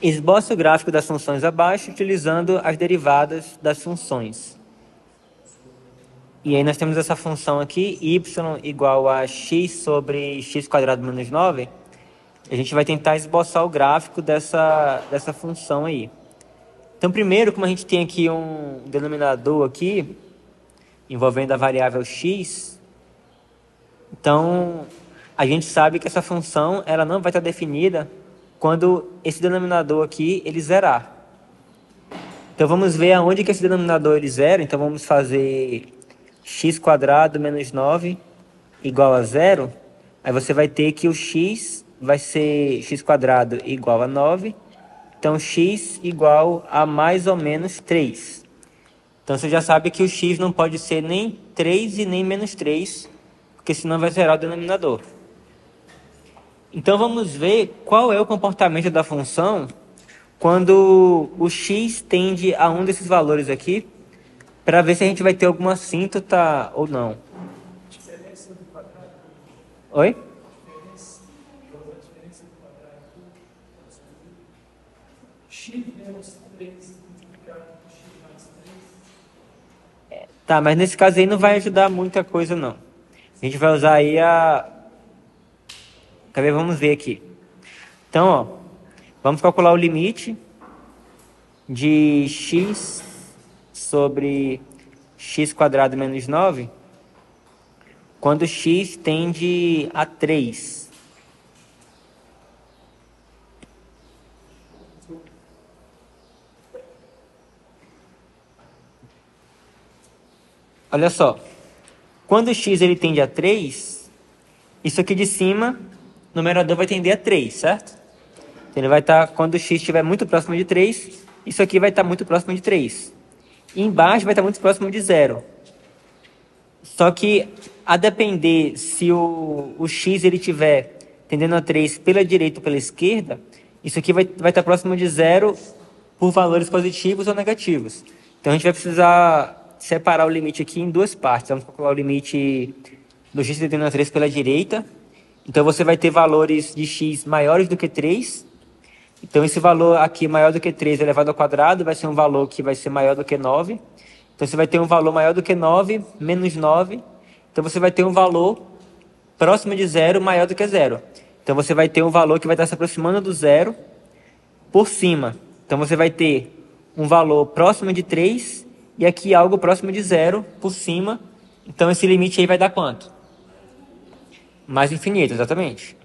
Esboce o gráfico das funções abaixo utilizando as derivadas das funções. E aí nós temos essa função aqui, y igual a x sobre x quadrado menos 9. A gente vai tentar esboçar o gráfico dessa função aí. Então, primeiro, como a gente tem aqui um denominador aqui, envolvendo a variável x, então a gente sabe que essa função ela não vai estar definida quando esse denominador aqui ele zerar. Então, vamos ver aonde que esse denominador ele zera. Então, vamos fazer x quadrado menos 9 igual a zero. Aí você vai ter que o x vai ser x quadrado igual a 9. Então, x igual a mais ou menos 3. Então, você já sabe que o x não pode ser nem 3 e nem menos 3, porque senão vai zerar o denominador. Então, vamos ver qual é o comportamento da função quando o x tende a um desses valores aqui, para ver se a gente vai ter alguma assíntota ou não. Oi? Tá, mas nesse caso aí não vai ajudar muita coisa, não. A gente vai usar aí a... Quer ver? Vamos ver aqui. Então, ó, vamos calcular o limite de x sobre x quadrado menos 9 quando x tende a 3. Olha só, quando o x ele tende a 3, isso aqui de cima, o numerador vai tender a 3, certo? Então ele vai estar, quando o x estiver muito próximo de 3, isso aqui vai estar muito próximo de 3. E embaixo vai estar muito próximo de 0. Só que, a depender se o x ele estiver tendendo a 3 pela direita ou pela esquerda, isso aqui vai estar próximo de 0 por valores positivos ou negativos. Então a gente vai precisar separar o limite aqui em duas partes. Vamos calcular o limite do x tendendo a 3 pela direita. Então você vai ter valores de x maiores do que 3. Então esse valor aqui maior do que 3 elevado ao quadrado vai ser um valor que vai ser maior do que 9. Então você vai ter um valor maior do que 9, menos 9. Então você vai ter um valor próximo de 0 maior do que 0. Então você vai ter um valor que vai estar se aproximando do 0 por cima. Então você vai ter um valor próximo de 3 e aqui algo próximo de 0 por cima. Então esse limite aí vai dar quanto? Mais infinito, exatamente.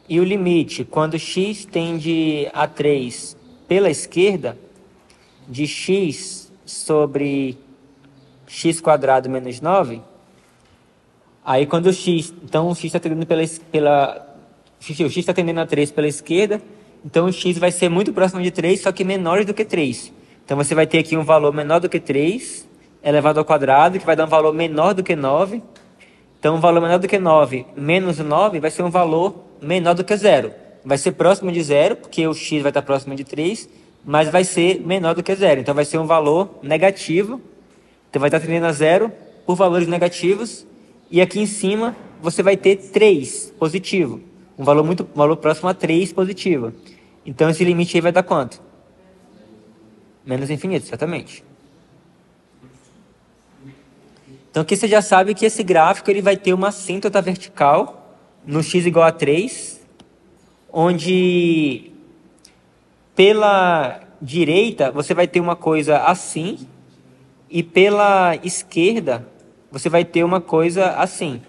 E o limite, quando x tende a 3 pela esquerda, de x sobre x quadrado menos 9, aí quando o x, então o x está tendendo o x está tendendo a 3 pela esquerda, então o x vai ser muito próximo de 3, só que menor do que 3. Então você vai ter aqui um valor menor do que 3, elevado ao quadrado, que vai dar um valor menor do que 9. Então um valor menor do que 9 menos o 9 vai ser um valor menor do que 0. Vai ser próximo de 0, porque o x vai estar próximo de 3, mas vai ser menor do que 0. Então vai ser um valor negativo. Então vai estar tendendo a 0 por valores negativos. E aqui em cima você vai ter 3 positivo. Um valor próximo a 3 positivo. Então esse limite aí vai dar quanto? Menos infinito, certamente. Então aqui você já sabe que esse gráfico ele vai ter uma assíntota vertical no x igual a 3, onde pela direita você vai ter uma coisa assim e pela esquerda você vai ter uma coisa assim.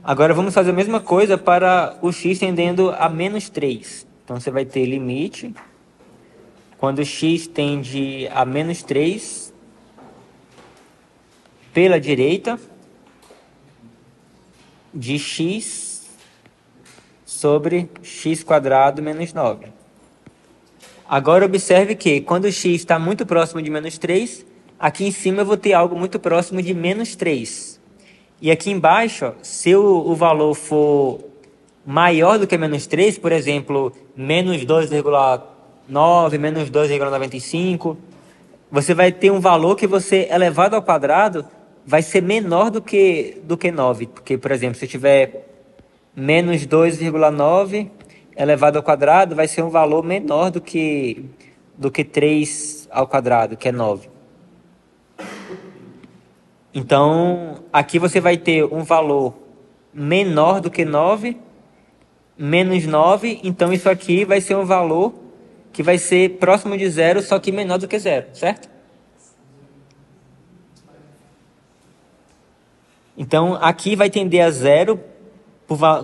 Agora vamos fazer a mesma coisa para o x tendendo a menos 3. Então você vai ter limite quando x tende a menos 3 pela direita de x sobre x quadrado menos 9. Agora observe que quando x está muito próximo de menos 3, aqui em cima eu vou ter algo muito próximo de menos 3. E aqui embaixo, ó, se o valor for maior do que menos 3, por exemplo, menos 2,9, menos 2,95, você vai ter um valor que você, elevado ao quadrado, vai ser menor do que 9. Porque, por exemplo, se eu tiver menos 2,9 elevado ao quadrado, vai ser um valor menor do que 3 ao quadrado, que é 9. Então, aqui você vai ter um valor menor do que 9, menos 9. Então, isso aqui vai ser um valor que vai ser próximo de zero, só que menor do que zero, certo? Então, aqui vai tender a zero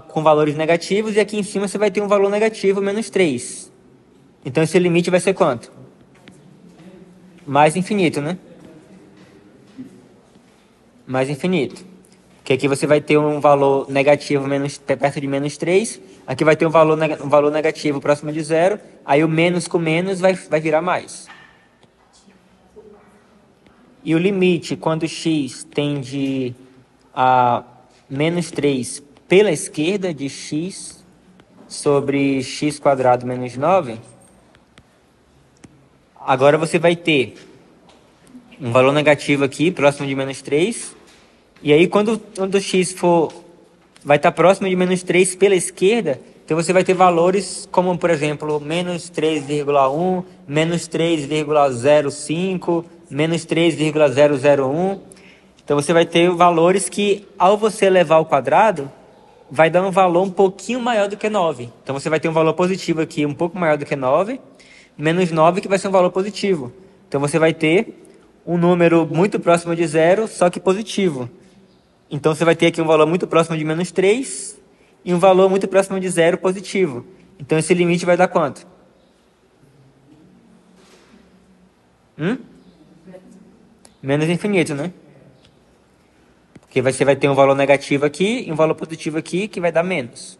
com valores negativos, e aqui em cima você vai ter um valor negativo, menos 3. Então, esse limite vai ser quanto? Mais infinito, né? Mais infinito. Porque aqui você vai ter um valor negativo perto de menos 3. Aqui vai ter um valor negativo próximo de zero. Aí o menos com menos vai virar mais. E o limite, quando x tende a menos 3 pela esquerda de x sobre x quadrado menos 9, agora você vai ter um valor negativo aqui, próximo de menos 3. E aí, quando x vai estar próximo de menos 3 pela esquerda, então você vai ter valores como, por exemplo, menos 3,1, menos 3,05, menos 3,001. Então você vai ter valores que, ao você elevar ao quadrado, vai dar um valor um pouquinho maior do que 9. Então você vai ter um valor positivo aqui um pouco maior do que 9, menos 9 que vai ser um valor positivo. Então você vai ter um número muito próximo de zero, só que positivo. Então você vai ter aqui um valor muito próximo de menos 3 e um valor muito próximo de zero positivo. Então esse limite vai dar quanto? Menos infinito, né? Porque você vai ter um valor negativo aqui e um valor positivo aqui que vai dar menos.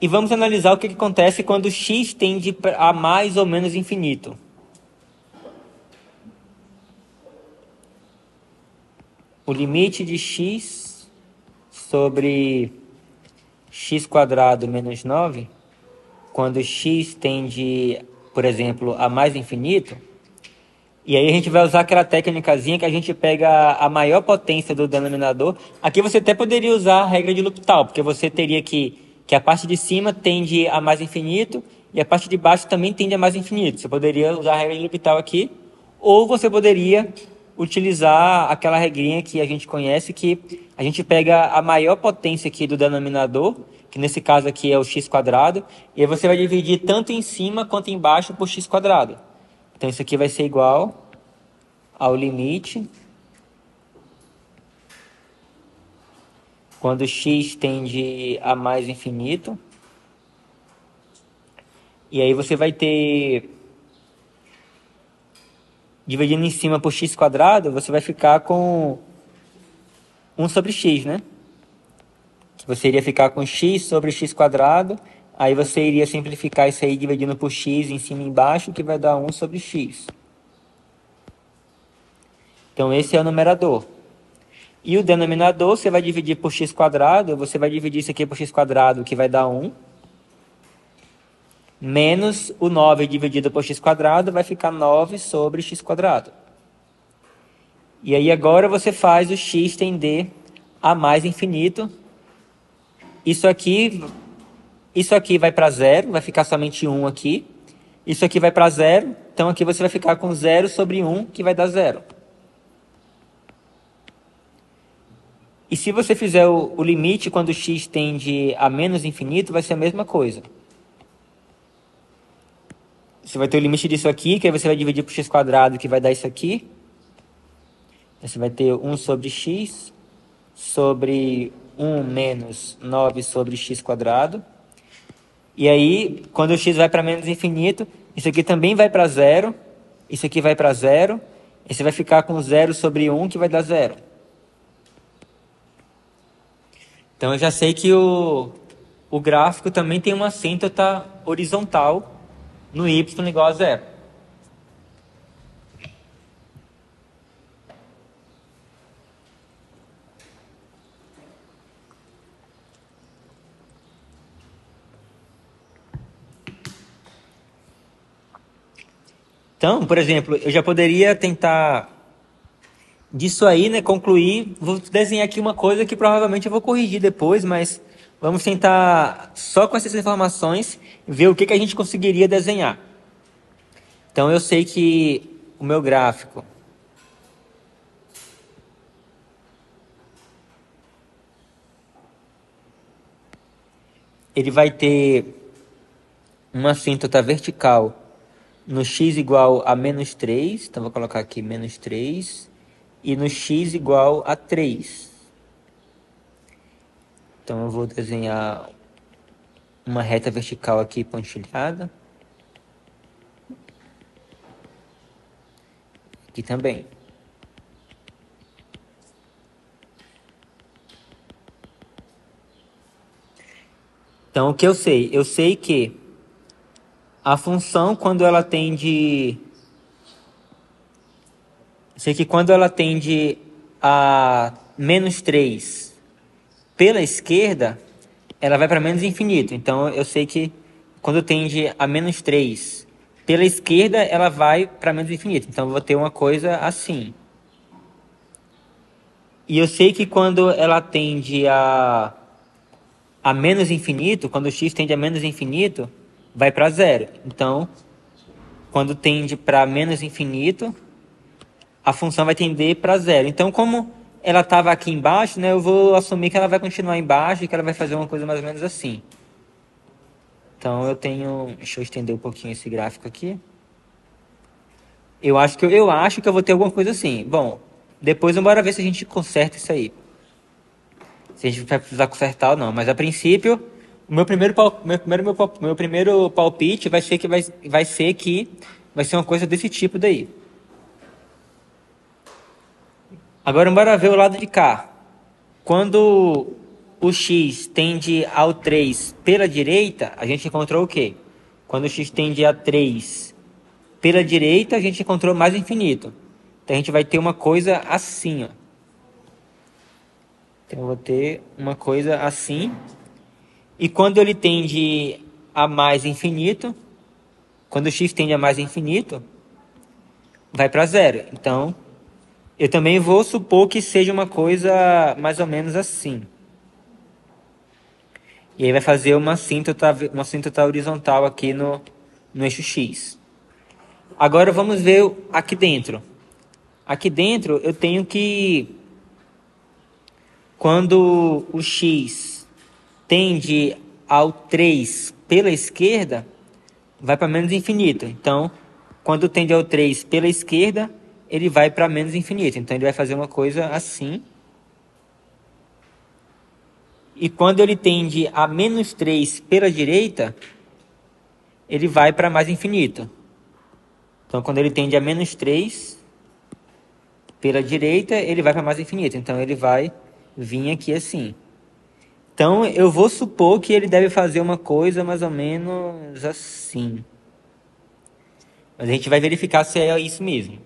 E vamos analisar o que acontece quando x tende a mais ou menos infinito. O limite de x sobre x quadrado menos 9, quando x tende, por exemplo, a mais infinito, e aí a gente vai usar aquela técnicazinha que a gente pega a maior potência do denominador. Aqui você até poderia usar a regra de L'Hopital, porque você teria que a parte de cima tende a mais infinito e a parte de baixo também tende a mais infinito. Você poderia usar a regra de L'Hopital aqui, ou você poderia utilizar aquela regrinha que a gente conhece, que a gente pega a maior potência aqui do denominador, que nesse caso aqui é o x quadrado, e aí você vai dividir tanto em cima quanto embaixo por x quadrado. Então isso aqui vai ser igual ao limite quando x tende a mais infinito. E aí você vai ter, dividindo em cima por x quadrado, você vai ficar com 1 sobre x, né? Que você iria ficar com x sobre x quadrado. Aí você iria simplificar isso aí dividindo por x em cima e embaixo, que vai dar 1 sobre x. Então esse é o numerador. E o denominador, você vai dividir por x quadrado, você vai dividir isso aqui por x quadrado, que vai dar 1. Menos o 9 dividido por x quadrado, vai ficar 9 sobre x quadrado. E aí agora você faz o x tender a mais infinito. Isso aqui vai para zero, vai ficar somente 1 aqui. Isso aqui vai para zero, então aqui você vai ficar com 0 sobre 1, que vai dar 0. E se você fizer o limite quando x tende a menos infinito, vai ser a mesma coisa. Você vai ter o limite disso aqui, que aí você vai dividir por x quadrado, que vai dar isso aqui. Você vai ter 1 sobre x sobre 1 menos 9 sobre x quadrado. E aí, quando o x vai para menos infinito, isso aqui também vai para zero. Isso aqui vai para zero. E você vai ficar com 0 sobre 1, que vai dar 0. Então eu já sei que o gráfico também tem uma assêntota horizontal no y igual a 0. Então, por exemplo, eu já poderia tentar disso aí, né, concluir. Vou desenhar aqui uma coisa que provavelmente eu vou corrigir depois, mas vamos tentar, só com essas informações, ver o que que a gente conseguiria desenhar. Então, eu sei que o meu gráfico ele vai ter uma assíntota vertical no x igual a -3, então vou colocar aqui -3, e no x igual a 3. Então eu vou desenhar uma reta vertical aqui pontilhada. Aqui também. Então o que eu sei? Eu sei que a função, quando ela tende... Eu sei que quando ela tende a -3 pela esquerda, ela vai para menos infinito. Então eu sei que quando tende a -3 pela esquerda, ela vai para menos infinito. Então eu vou ter uma coisa assim. E eu sei que quando ela tende a menos infinito, quando o x tende a menos infinito, vai para zero. Então, quando tende para menos infinito, a função vai tender para zero. Então, como ela estava aqui embaixo, né, eu vou assumir que ela vai continuar embaixo e que ela vai fazer uma coisa mais ou menos assim. Então, eu tenho... Deixa eu estender um pouquinho esse gráfico aqui. Eu acho que eu vou ter alguma coisa assim. Bom, depois bora ver se a gente conserta isso aí. Se a gente vai precisar consertar ou não. Mas a princípio, meu primeiro palpite vai ser que vai ser uma coisa desse tipo daí. Agora bora ver o lado de cá. Quando o x tende ao 3 pela direita, a gente encontrou o quê? Quando o x tende a 3 pela direita, a gente encontrou mais infinito. Então a gente vai ter uma coisa assim, ó. Então eu vou ter uma coisa assim. E quando ele tende a mais infinito, quando o x tende a mais infinito, vai para zero. Então, eu também vou supor que seja uma coisa mais ou menos assim. E aí vai fazer uma assíntota horizontal aqui no eixo x. Agora vamos ver aqui dentro. Aqui dentro eu tenho que... Quando o x tende ao 3 pela esquerda, vai para menos infinito. Então, quando tende ao 3 pela esquerda, ele vai para menos infinito. Então, ele vai fazer uma coisa assim. E quando ele tende a -3 pela direita, ele vai para mais infinito. Então, quando ele tende a -3 pela direita, ele vai para mais infinito. Então, ele vai vir aqui assim. Então, eu vou supor que ele deve fazer uma coisa mais ou menos assim. Mas a gente vai verificar se é isso mesmo.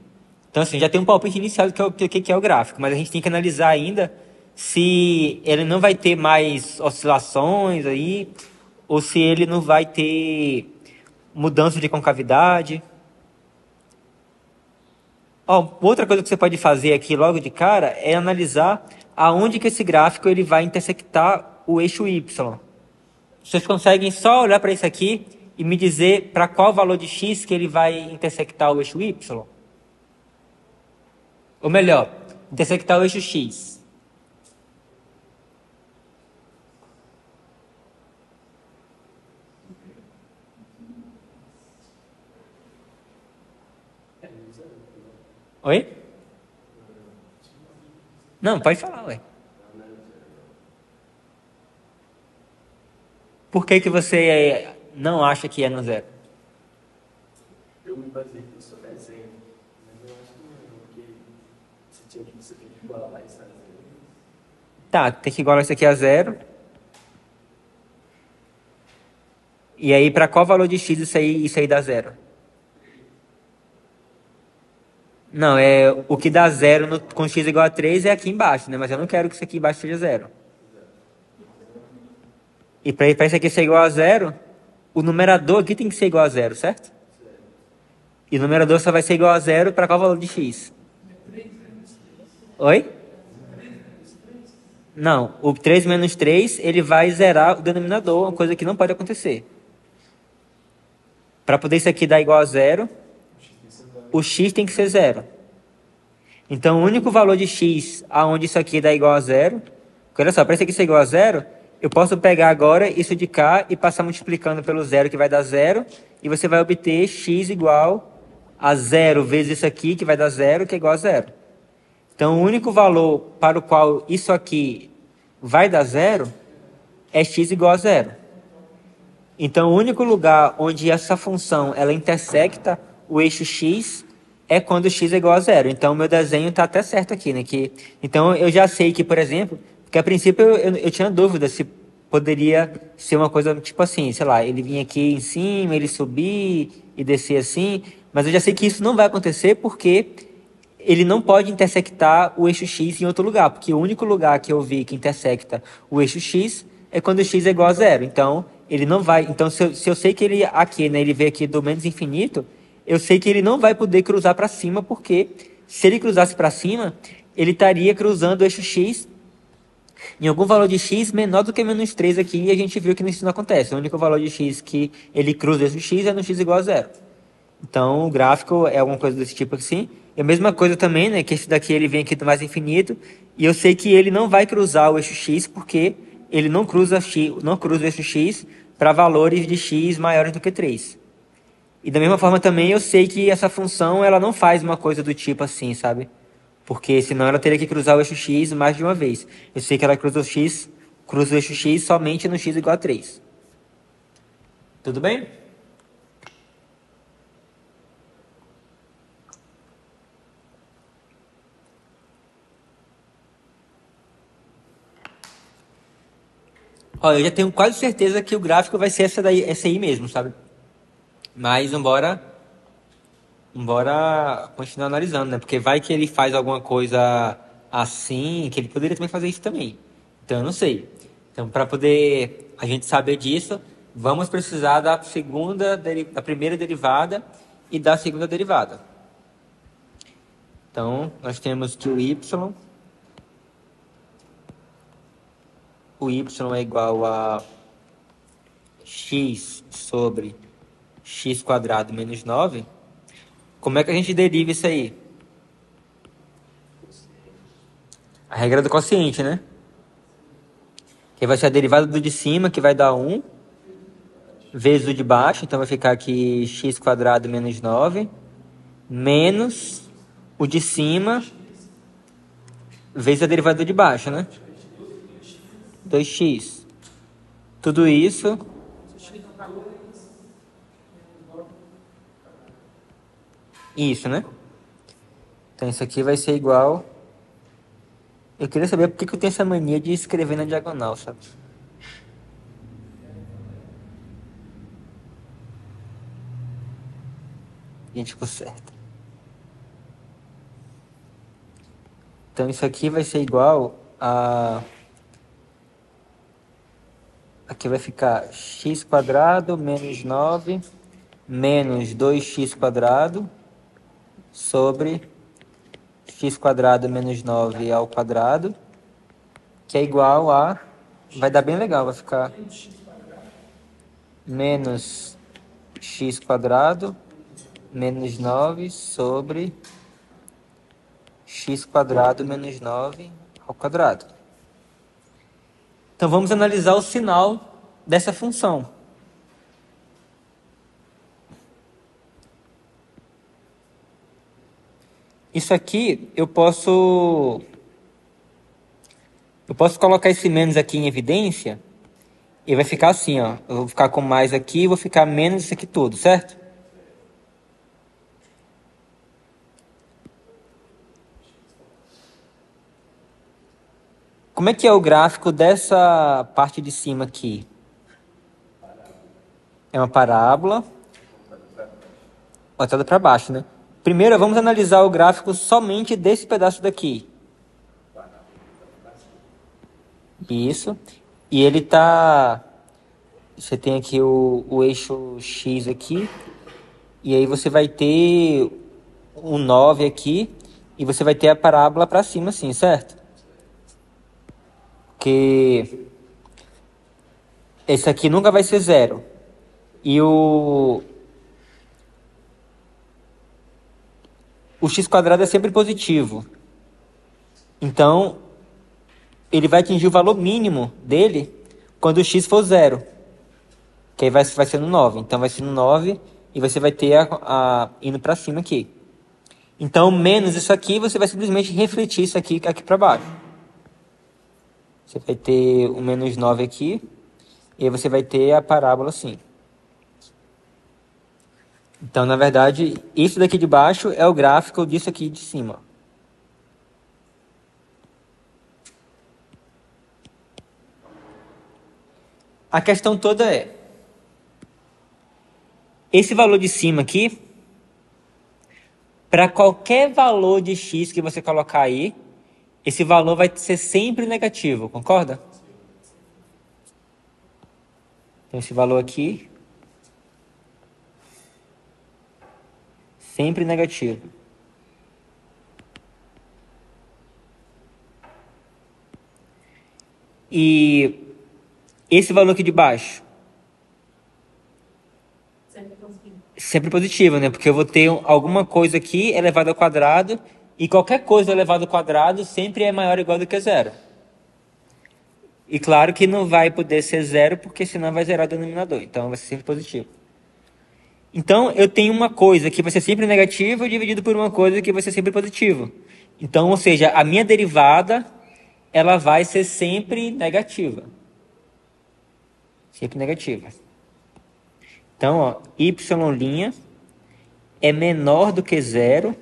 Então, assim, já tem um palpite inicial do que é o gráfico, mas a gente tem que analisar ainda se ele não vai ter mais oscilações aí, ou se ele não vai ter mudança de concavidade. Ó, outra coisa que você pode fazer aqui logo de cara é analisar aonde que esse gráfico ele vai intersectar o eixo Y. Vocês conseguem só olhar para isso aqui e me dizer para qual valor de x que ele vai intersectar o eixo Y? Ou melhor, intersectar o eixo x. Oi? Não, pode falar, ué. Por que que você não acha que é no zero? Eu me baseei no seu desenho, mas eu acho que não, porque você tem que igualar isso a zero. Tá, tem que igualar isso aqui a zero. E aí, para qual valor de x isso aí dá zero? Não, o que dá zero com x igual a 3 é aqui embaixo, né? Mas eu não quero que isso aqui embaixo seja zero. E para isso aqui ser igual a zero, o numerador aqui tem que ser igual a zero, certo? E o numerador só vai ser igual a zero para qual valor de x? Oi? Não, o 3 menos 3, ele vai zerar o denominador, uma coisa que não pode acontecer. Para poder isso aqui dar igual a zero, o x tem que ser zero. Então, o único valor de x aonde isso aqui dá igual a zero, porque olha só, para isso aqui ser igual a zero, eu posso pegar agora isso de cá e passar multiplicando pelo zero, que vai dar zero, e você vai obter x igual a zero vezes isso aqui, que vai dar zero, que é igual a zero. Então, o único valor para o qual isso aqui vai dar zero é x igual a zero. Então, o único lugar onde essa função ela intersecta o eixo x é quando x é igual a zero. Então, o meu desenho está até certo aqui, né? Então, eu já sei que, por exemplo, porque a princípio eu tinha dúvida se poderia ser uma coisa tipo assim, sei lá, ele vinha aqui em cima, ele subir e descer assim, mas eu já sei que isso não vai acontecer porque ele não pode intersectar o eixo x em outro lugar, porque o único lugar que eu vi que intersecta o eixo x é quando x é igual a zero. Então, ele não vai. Então, se eu sei que ele aqui, né, ele veio aqui do menos infinito, eu sei que ele não vai poder cruzar para cima, porque se ele cruzasse para cima, ele estaria cruzando o eixo x em algum valor de x menor do que menos 3 aqui, e a gente viu que isso não acontece. O único valor de x que ele cruza o eixo x é no x igual a zero. Então, o gráfico é alguma coisa desse tipo assim. E a mesma coisa também, né, que esse daqui ele vem aqui do mais infinito, e eu sei que ele não vai cruzar o eixo x, porque ele não cruza o eixo x para valores de x maiores do que 3. E da mesma forma também eu sei que essa função ela não faz uma coisa do tipo assim, sabe? Porque senão ela teria que cruzar o eixo x mais de uma vez. Eu sei que ela cruza o eixo x somente no x igual a 3. Tudo bem? Olha, eu já tenho quase certeza que o gráfico vai ser essa aí mesmo, sabe? Mas embora continuar analisando, né? Porque vai que ele faz alguma coisa assim, que ele poderia também fazer isso também. Então eu não sei. Então, para poder a gente saber disso, vamos precisar da primeira derivada e da segunda derivada. Então, nós temos que o y é igual a x sobre x quadrado menos 9. Como é que a gente deriva isso aí? A regra do quociente, né? Que vai ser a derivada do de cima, que vai dar 1, vezes o de baixo. Então vai ficar aqui x quadrado menos 9, menos o de cima, vezes a derivada do de baixo, né? 2x. Tudo isso... Isso, né? Então isso aqui vai ser igual... Eu queria saber por que eu tenho essa mania de escrever na diagonal, sabe? A gente conserta. Então isso aqui vai ser igual a... Aqui vai ficar x quadrado menos 9 menos 2x quadrado sobre x quadrado menos 9 ao quadrado, que é igual a... Vai dar bem legal, vai ficar menos x quadrado menos 9 sobre x quadrado menos 9 ao quadrado. Então vamos analisar o sinal dessa função. Isso aqui eu posso colocar esse menos aqui em evidência e vai ficar assim, ó. Eu vou ficar com mais aqui e vou ficar menos isso aqui tudo, certo? Como é que é o gráfico dessa parte de cima aqui? É uma parábola voltada para baixo, né? Primeiro, vamos analisar o gráfico somente desse pedaço daqui. Isso. E ele tá... Você tem aqui o eixo X aqui. E aí você vai ter um 9 aqui. E você vai ter a parábola para cima assim, certo? Porque esse aqui nunca vai ser zero. E o x quadrado é sempre positivo. Então, ele vai atingir o valor mínimo dele quando o x for zero. Que aí vai ser no 9. Então, vai ser no 9 e você vai ter indo para cima aqui. Então, menos isso aqui, você vai simplesmente refletir isso aqui para baixo. Você vai ter o menos 9 aqui. E aí você vai ter a parábola assim. Então, na verdade, isso daqui de baixo é o gráfico disso aqui de cima. A questão toda é, esse valor de cima aqui, para qualquer valor de x que você colocar aí, esse valor vai ser sempre negativo, concorda? Então, esse valor aqui, sempre negativo. E esse valor aqui de baixo? Sempre positivo, né? Porque eu vou ter alguma coisa aqui elevado ao quadrado e qualquer coisa elevado ao quadrado sempre é maior ou igual do que zero. E claro que não vai poder ser zero porque senão vai zerar o denominador. Então vai ser sempre positivo. Então eu tenho uma coisa que vai ser sempre negativa dividido por uma coisa que vai ser sempre positivo. Então, ou seja, a minha derivada ela vai ser sempre negativa. Sempre negativa. Então, ó, y' é menor do que zero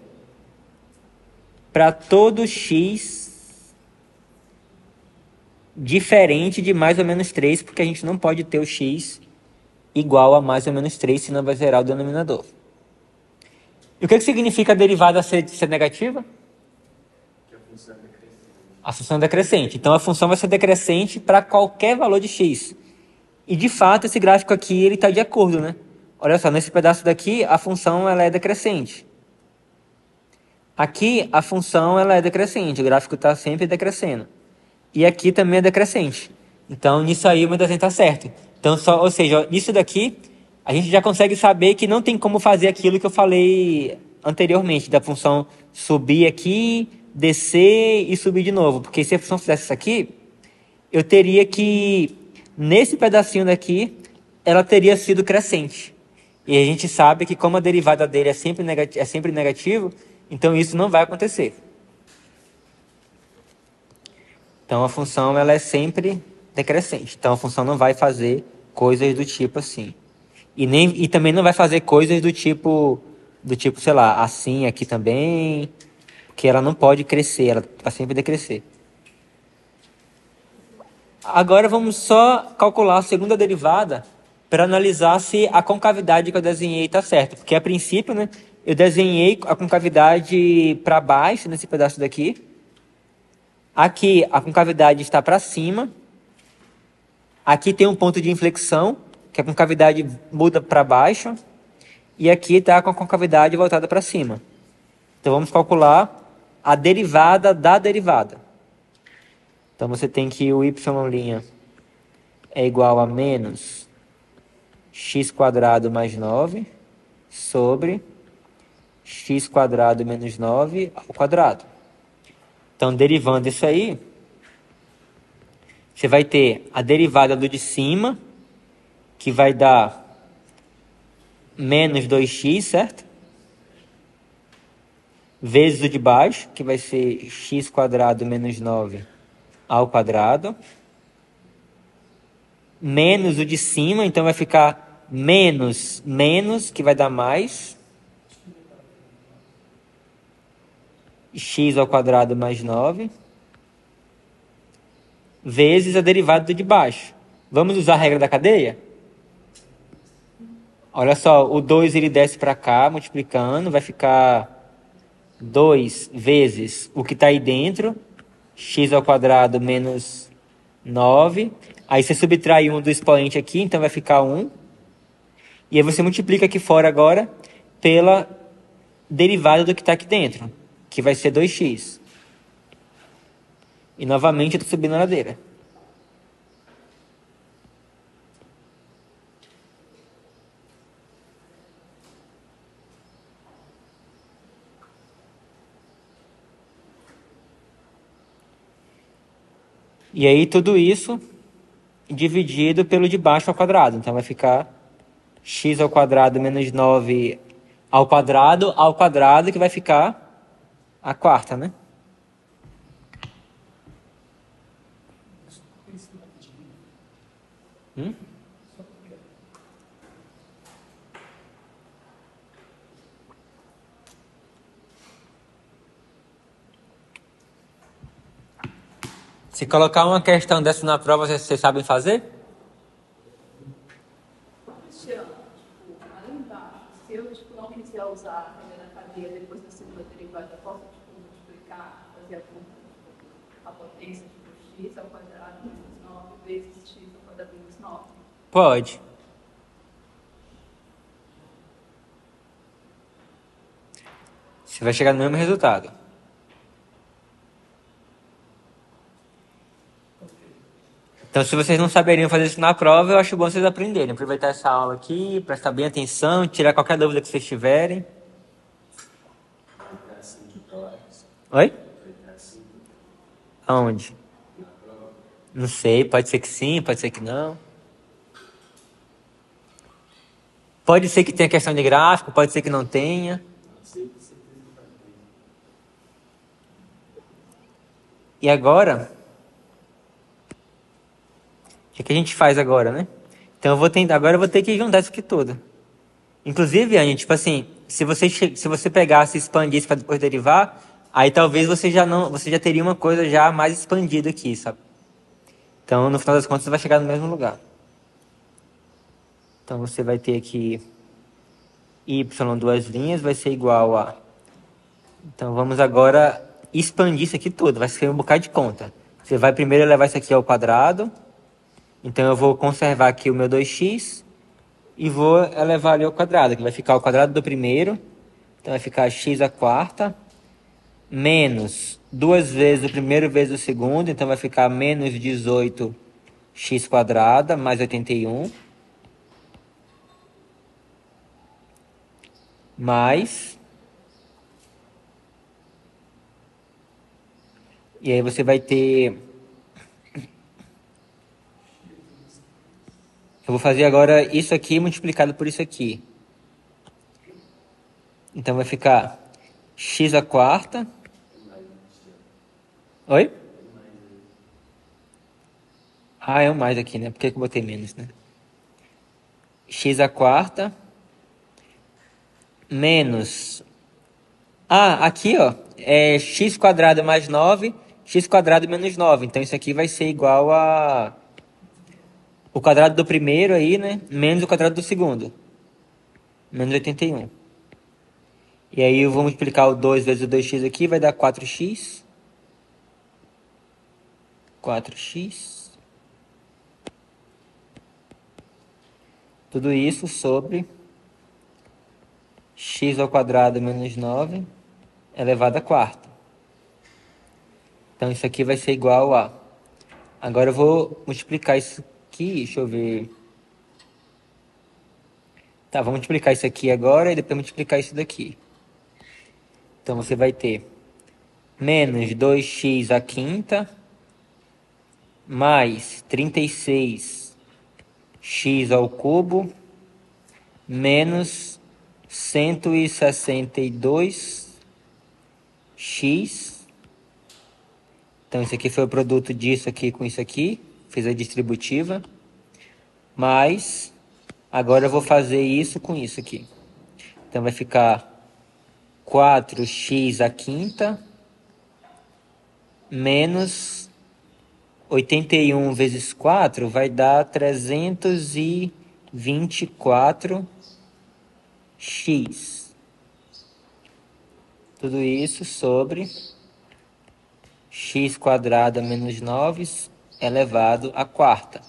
para todo x diferente de mais ou menos 3, porque a gente não pode ter o x igual a mais ou menos 3, senão vai zerar o denominador. E o que significa a derivada ser negativa? Que a função é decrescente. A função é decrescente. Então, a função vai ser decrescente para qualquer valor de x. E, de fato, esse gráfico aqui ele está de acordo, né? Olha só, nesse pedaço daqui, a função ela é decrescente. Aqui, a função ela é decrescente. O gráfico está sempre decrescendo. E aqui também é decrescente. Então, nisso aí, o meu desenho está certo. Então, ou seja, nisso daqui, a gente já consegue saber que não tem como fazer aquilo que eu falei anteriormente, da função subir aqui, descer e subir de novo. Porque se a função fizesse isso aqui, eu teria que, nesse pedacinho daqui, ela teria sido crescente. E a gente sabe que como a derivada dele é sempre negativo, então isso não vai acontecer. Então a função ela é sempre decrescente. Então a função não vai fazer coisas do tipo assim. E também não vai fazer coisas do tipo, sei lá, assim aqui também, porque ela não pode crescer, ela vai sempre decrescer. Agora vamos só calcular a segunda derivada para analisar se a concavidade que eu desenhei está certa. Porque a princípio, né, eu desenhei a concavidade para baixo nesse pedaço daqui. Aqui a concavidade está para cima. Aqui tem um ponto de inflexão, que a concavidade muda para baixo. E aqui está com a concavidade voltada para cima. Então vamos calcular a derivada da derivada. Então você tem que o y' é igual a menos x² mais 9 sobre x² menos 9 ao quadrado. Então, derivando isso aí, você vai ter a derivada do de cima, que vai dar menos 2x, certo? Vezes o de baixo, que vai ser x² menos 9 ao quadrado. Menos o de cima, então vai ficar menos, que vai dar mais. x² mais 9. Vezes a derivada do de baixo. Vamos usar a regra da cadeia? Olha só, o 2 ele desce para cá, multiplicando, vai ficar 2 vezes o que está aí dentro, x² menos 9. Aí você subtrai 1 do expoente aqui, então vai ficar 1. E aí você multiplica aqui fora agora. pela derivada do que está aqui dentro, que vai ser 2x. E novamente eu estou subindo a ladeira. E aí tudo isso dividido pelo de baixo ao quadrado. Então vai ficar x ao quadrado menos 9 ao quadrado, que vai ficar a quarta, né? Se colocar uma questão dessa na prova, vocês sabem fazer? Cristiano, tipo, ali embaixo, se eu não quiser usar a primeira cadeia depois da segunda derivada, eu posso multiplicar, fazer a conta, a potência de x ao quadrado menos 9 vezes x ao quadrado menos 9? Pode. Você vai chegar no mesmo resultado. Então, se vocês não saberiam fazer isso na prova, eu acho bom vocês aprenderem. Aproveitar essa aula aqui, prestar bem atenção, tirar qualquer dúvida que vocês tiverem. Oi? Aonde? Não sei, pode ser que sim, pode ser que não. Pode ser que tenha questão de gráfico, pode ser que não tenha. E agora? O que a gente faz agora, né? Então agora eu vou ter que juntar isso aqui tudo. Inclusive, Anny, tipo assim, se você pegasse e expandisse para depois derivar, aí talvez você já teria uma coisa já mais expandida aqui, sabe? Então, no final das contas, você vai chegar no mesmo lugar. Então, você vai ter aqui y duas linhas vai ser igual a... Então, vamos agora expandir isso aqui tudo, vai ser um bocado de conta. Você vai primeiro levar isso aqui ao quadrado. Então, eu vou conservar aqui o meu 2x e vou elevar ali ao quadrado, que vai ficar o quadrado do primeiro. Então, vai ficar x à quarta menos 2 vezes o primeiro vezes o segundo. Então, vai ficar menos 18x quadrada mais 81. Mais... E aí você vai ter... Eu vou fazer agora isso aqui multiplicado por isso aqui. Então vai ficar x à quarta. Oi? Ah, é um mais aqui, né? Por que eu botei menos, né? X à quarta. Menos... Ah, aqui, ó. É x quadrado mais 9. X quadrado menos 9. Então isso aqui vai ser igual a... O quadrado do primeiro aí, né? Menos o quadrado do segundo. Menos 81. E aí eu vou multiplicar o 2 vezes o 2x aqui, vai dar 4x. 4x. Tudo isso sobre x ao quadrado menos 9 elevado à quarta. Então isso aqui vai ser igual a... Agora eu vou multiplicar isso aqui, deixa eu ver... Tá, vou multiplicar isso aqui agora e depois multiplicar isso daqui. Então você vai ter menos 2x à quinta mais 36x ao cubo menos 162x. Então isso aqui foi o produto disso aqui com isso aqui. Fiz a distributiva. Mais... Agora eu vou fazer isso com isso aqui. Então vai ficar 4x à quinta menos 81 vezes 4 vai dar 324x. Tudo isso sobre x quadrado menos 9 elevado à quarta.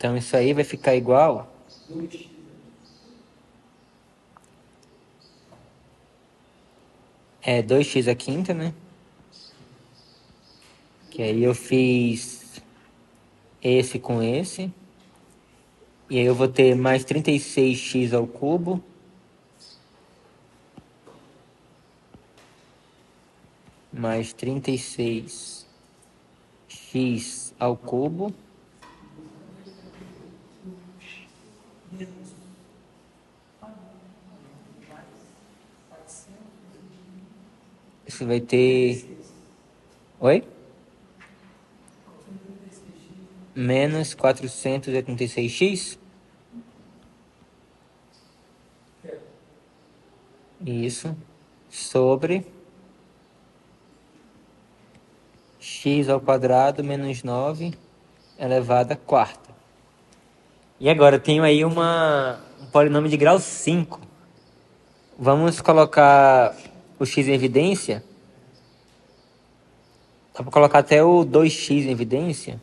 Então isso aí vai ficar igual. É 2x à quinta, né? Que aí eu fiz esse com esse. E aí eu vou ter mais 36x ao cubo. Mais 36x ao cubo. Isso vai ter... Oi? Menos 486x. Isso. Sobre x ao quadrado menos 9 elevado à quarta. E agora eu tenho aí um polinômio de grau 5. Vamos colocar o x em evidência. Dá para colocar até o 2x em evidência.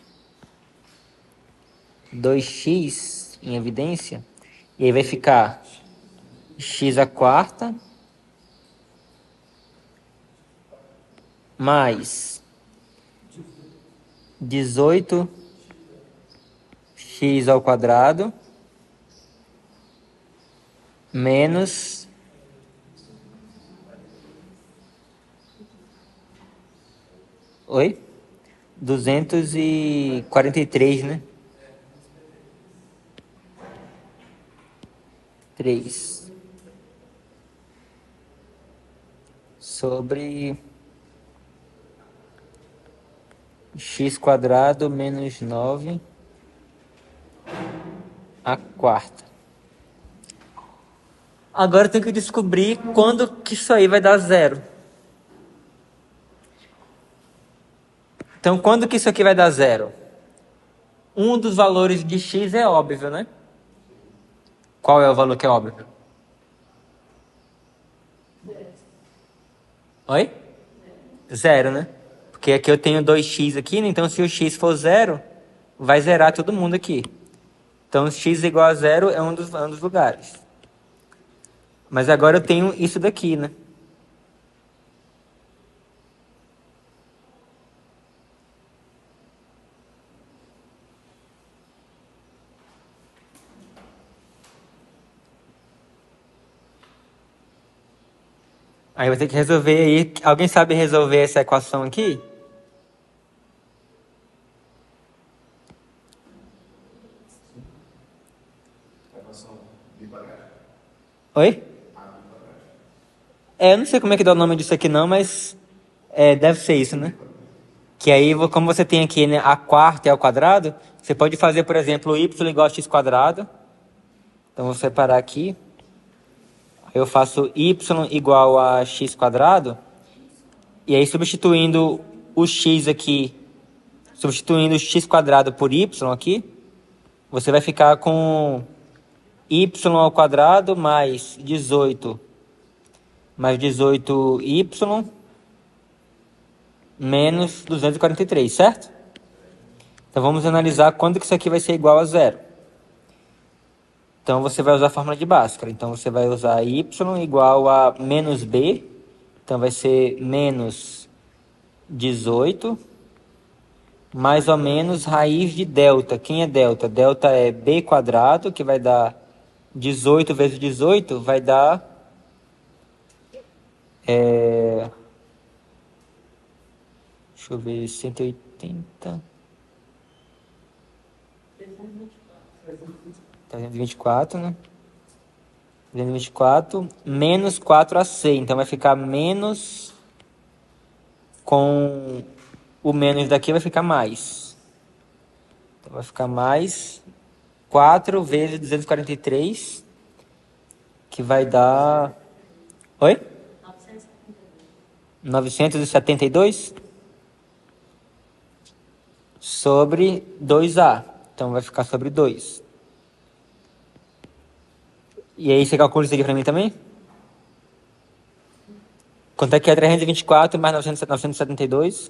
2x em evidência. E aí vai ficar x à quarta mais 18x ao quadrado menos 243, né? 3 sobre x quadrado menos 9 à quarta. Agora eu tenho que descobrir quando que isso aí vai dar zero. Então, quando que isso aqui vai dar zero? Um dos valores de x é óbvio, né? Qual é o valor que é óbvio? Oi? Zero, né? Porque aqui eu tenho 2x aqui, né? Então se o x for zero, vai zerar todo mundo aqui. Então x igual a zero é um dos lugares. Mas agora eu tenho isso daqui, né? Aí eu vou ter que resolver aí. Alguém sabe resolver essa equação aqui? Oi? Eu não sei como é que dá o nome disso aqui não, mas deve ser isso, né? Que aí, como você tem aqui, né, a quarta é ao quadrado, você pode fazer, por exemplo, y igual a x quadrado. Então, vou separar aqui. Eu faço y igual a x quadrado. E aí, substituindo o x aqui, substituindo o x quadrado por y aqui, você vai ficar com y ao quadrado mais 18 mais 18y menos 243, certo? Então vamos analisar quando que isso aqui vai ser igual a zero. Então você vai usar a fórmula de Bhaskara. Então você vai usar y igual a menos b. Então vai ser menos 18 mais ou menos raiz de delta. Quem é delta? Delta é b quadrado, que vai dar 18 vezes 18, vai dar... Deixa eu ver, 180... 324, né? 324 menos 4ac. Então vai ficar menos... Com o menos daqui vai ficar mais. Então vai ficar mais 4 vezes 243, que vai dar... Oi? 972 sobre 2a. Então vai ficar sobre 2. E aí você calcula isso aqui para mim também? Quanto é que é 324 mais 972?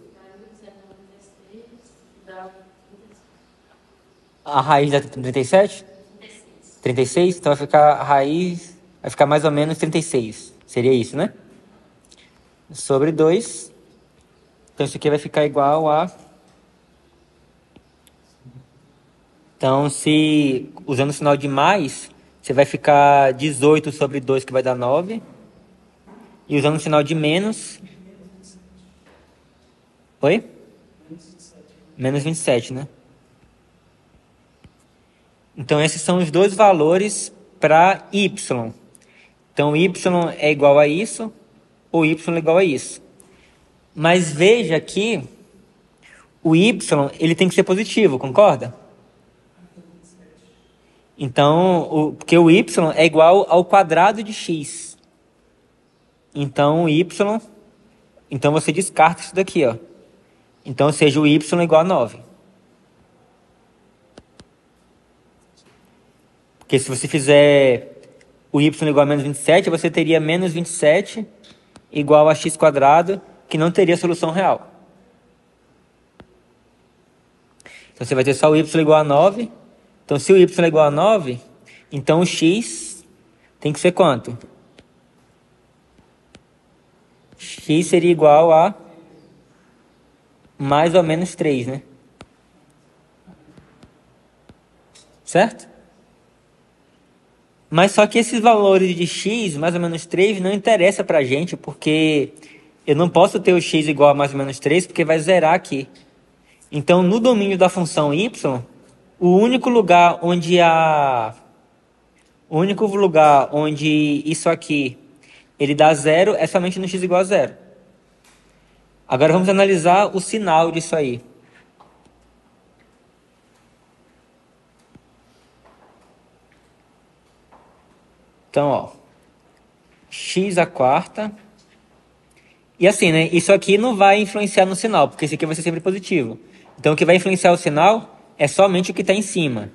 A raiz dá 37? 36? Então vai ficar a raiz, vai ficar mais ou menos 36. Seria isso, né? Sobre 2. Então isso aqui vai ficar igual a... Então, se usando o sinal de mais, você vai ficar 18 sobre 2, que vai dar 9. E usando o sinal de menos... Oi? Menos 27, né? Então, esses são os dois valores para y. Então, y é igual a isso, ou y é igual a isso. Mas veja que o y ele tem que ser positivo, concorda? Então, porque o y é igual ao quadrado de x. Então, o y... Então, você descarta isso daqui, ó. Então, ou seja, o y é igual a 9. Porque se você fizer o y igual a menos 27, você teria menos 27 igual a x quadrado, que não teria solução real. Então, você vai ter só o y igual a 9. Então, se o y é igual a 9, então o x tem que ser quanto? X seria igual a mais ou menos 3, né? Certo? Mas só que esses valores de x, mais ou menos 3, não interessa pra gente, porque eu não posso ter o x igual a mais ou menos 3, porque vai zerar aqui. Então, no domínio da função y, o único lugar onde isso aqui ele dá zero é somente no x igual a zero. Agora vamos analisar o sinal disso aí. Então, ó, x à quarta. E assim, né? Isso aqui não vai influenciar no sinal, porque esse aqui vai ser sempre positivo. Então, o que vai influenciar o sinal é somente o que está em cima.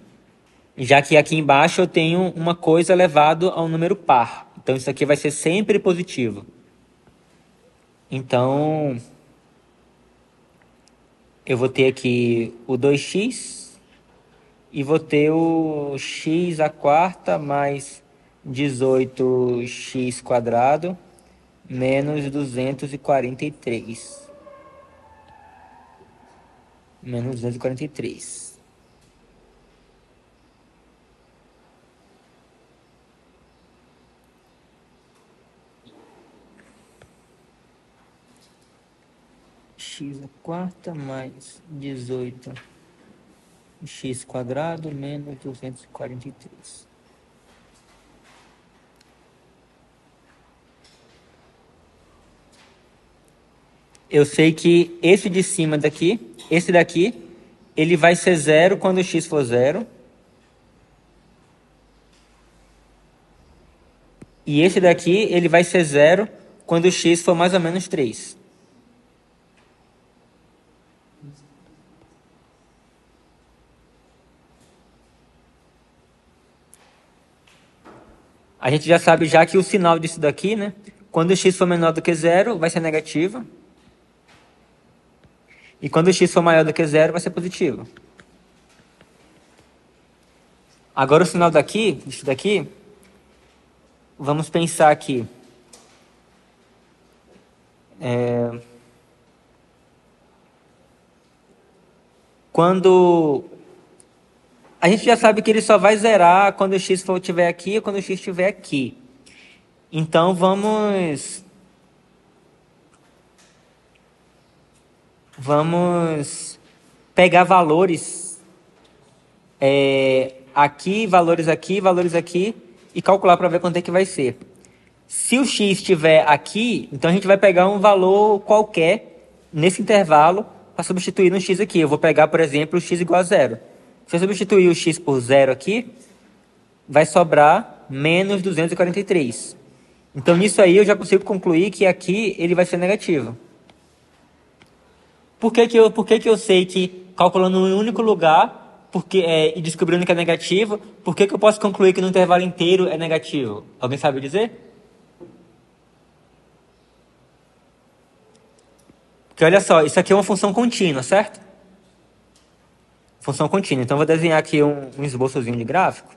Já que aqui embaixo eu tenho uma coisa elevado a um número par. Então, isso aqui vai ser sempre positivo. Então, eu vou ter aqui o 2x e vou ter o x à quarta mais 18x quadrado menos 243. Menos 243. X à quarta mais 18x quadrado menos 243. Eu sei que esse de cima daqui, esse daqui, ele vai ser zero quando o x for zero. E esse daqui, ele vai ser zero quando o x for mais ou menos 3. A gente já sabe já que o sinal disso daqui, né? Quando o x for menor do que zero, vai ser negativo. E quando o x for maior do que zero, vai ser positivo. Agora o sinal daqui, isso daqui, vamos pensar aqui. Quando... A gente já sabe que ele só vai zerar quando o x estiver aqui ou quando o x estiver aqui. Então, vamos pegar valores aqui, valores aqui e calcular para ver quanto é que vai ser. Se o x estiver aqui, então a gente vai pegar um valor qualquer nesse intervalo para substituir no x aqui. Eu vou pegar, por exemplo, o x igual a zero. Se eu substituir o x por zero aqui, vai sobrar menos 243. Então, nisso aí, eu já consigo concluir que aqui ele vai ser negativo. Por que que eu sei que, calculando um único lugar e descobrindo que é negativo, por que eu posso concluir que no intervalo inteiro é negativo? Alguém sabe dizer? Porque olha só, isso aqui é uma função contínua, certo? função contínua. Então, eu vou desenhar aqui um esboçozinho de gráfico.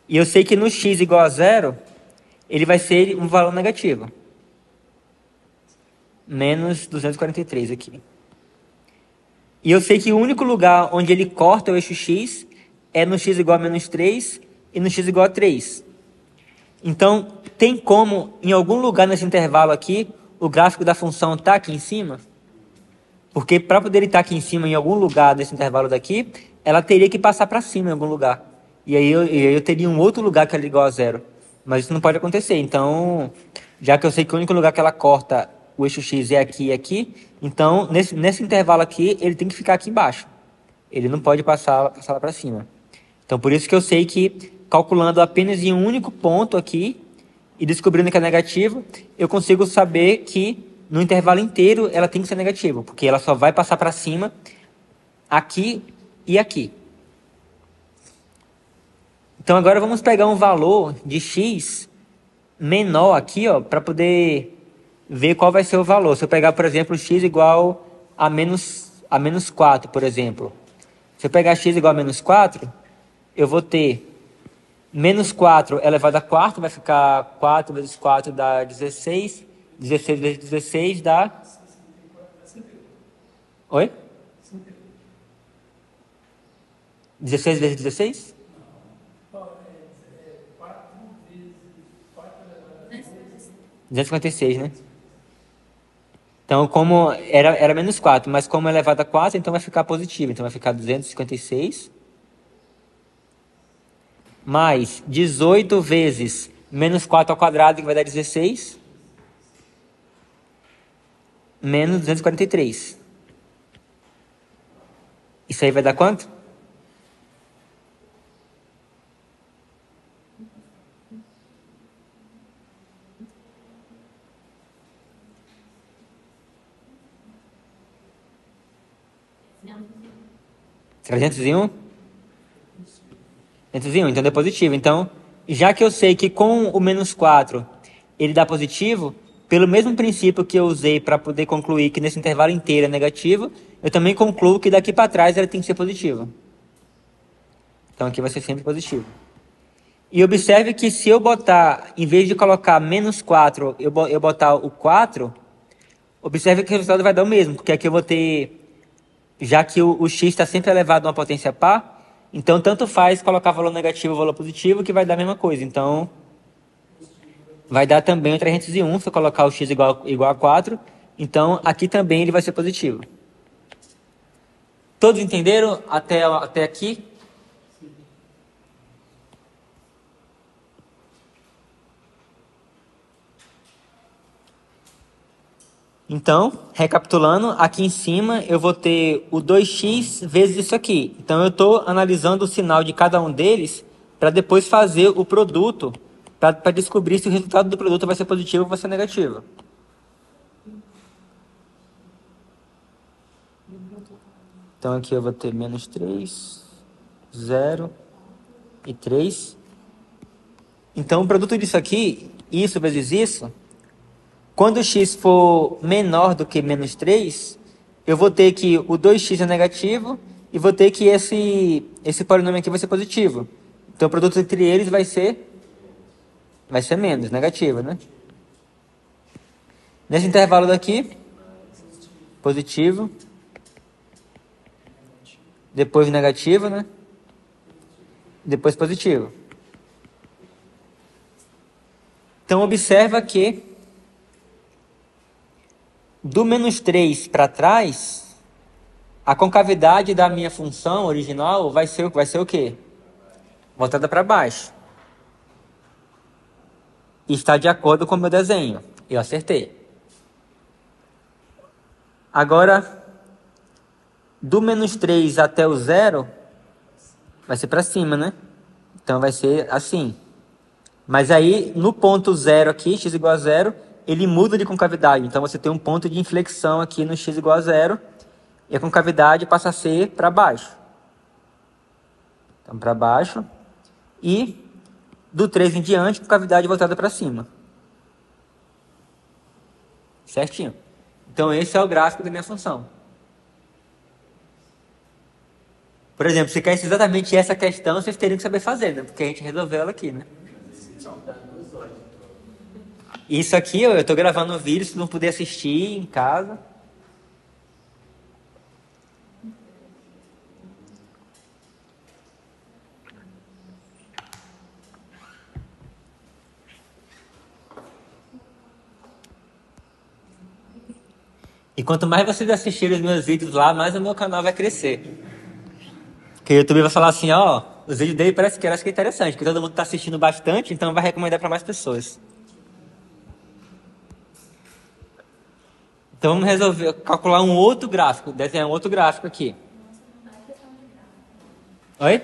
E eu sei que no x igual a zero, ele vai ser um valor negativo. Menos 243 aqui. E eu sei que o único lugar onde ele corta o eixo x é no x igual a menos 3 e no x igual a 3. Então, tem como, em algum lugar nesse intervalo aqui, o gráfico da função está aqui em cima? Porque para poder estar aqui em cima, em algum lugar desse intervalo daqui, ela teria que passar para cima em algum lugar. E aí eu teria um outro lugar que era igual a zero. Mas isso não pode acontecer. Então, já que eu sei que o único lugar que ela corta o eixo x é aqui e aqui, então, nesse intervalo aqui, ele tem que ficar aqui embaixo. Ele não pode passar lá para cima. Então, por isso que eu sei que, calculando apenas em um único ponto aqui, e descobrindo que é negativo, eu consigo saber que no intervalo inteiro ela tem que ser negativa, porque ela só vai passar para cima aqui e aqui. Então agora vamos pegar um valor de x menor aqui, para poder ver qual vai ser o valor. Se eu pegar, por exemplo, x igual a menos 4, por exemplo. Se eu pegar x igual a menos 4, eu vou ter menos 4 elevado a quarto, vai ficar 4 vezes 4 dá 16. 16 vezes 16 dá... Oi? 16 vezes 16? 256, né? Então, como era menos 4, mas como é elevado a 4, então vai ficar positivo. Então vai ficar 256 mais 18 vezes menos 4 ao quadrado, que vai dar 16, menos 243. Isso aí vai dar quanto? Não. 301? 301, então deu positivo. Então, já que eu sei que com o menos 4 ele dá positivo, pelo mesmo princípio que eu usei para poder concluir que nesse intervalo inteiro é negativo, eu também concluo que daqui para trás ele tem que ser positivo. Então aqui vai ser sempre positivo. E observe que se eu botar, em vez de colocar menos 4, eu botar o 4, observe que o resultado vai dar o mesmo, porque aqui eu vou ter, já que o x está sempre elevado a uma potência par, então tanto faz colocar valor negativo ou valor positivo, que vai dar a mesma coisa. Então, vai dar também o 301, se eu colocar o x igual a 4, então aqui também ele vai ser positivo. Todos entenderam até aqui? Então, recapitulando, aqui em cima eu vou ter o 2x vezes isso aqui. Então, eu estou analisando o sinal de cada um deles para depois fazer o produto, para descobrir se o resultado do produto vai ser positivo ou vai ser negativo. Então, aqui eu vou ter menos 3, 0 e 3. Então, o produto disso aqui, isso vezes isso, quando o x for menor do que menos 3, eu vou ter que o 2x é negativo e vou ter que esse polinômio aqui vai ser positivo. Então o produto entre eles vai ser menos, negativo, né? Nesse intervalo daqui, positivo, depois negativo, né? Depois positivo. Então observa que do menos 3 para trás, a concavidade da minha função original vai ser o quê? Voltada para baixo. E está de acordo com o meu desenho. Eu acertei. Agora, do menos 3 até o 0, vai ser para cima, né? Então vai ser assim. Mas aí, no ponto 0 aqui, x igual a 0, ele muda de concavidade. Então você tem um ponto de inflexão aqui no x igual a 0, e a concavidade passa a ser para baixo. Então, para baixo. E do 3 em diante, concavidade voltada para cima. Certinho. Então, esse é o gráfico da minha função. Por exemplo, se caísse exatamente essa questão, vocês teriam que saber fazer, né? Porque a gente resolveu ela aqui, né? Isso aqui, eu tô gravando um vídeo, se não puder assistir em casa. E quanto mais vocês assistirem os meus vídeos lá, mais o meu canal vai crescer. Porque o YouTube vai falar assim, ó, os vídeos dele parece que é interessante, porque todo mundo tá assistindo bastante, então vai recomendar para mais pessoas. Então vamos resolver, calcular um outro gráfico, desenhar um outro gráfico aqui. Oi?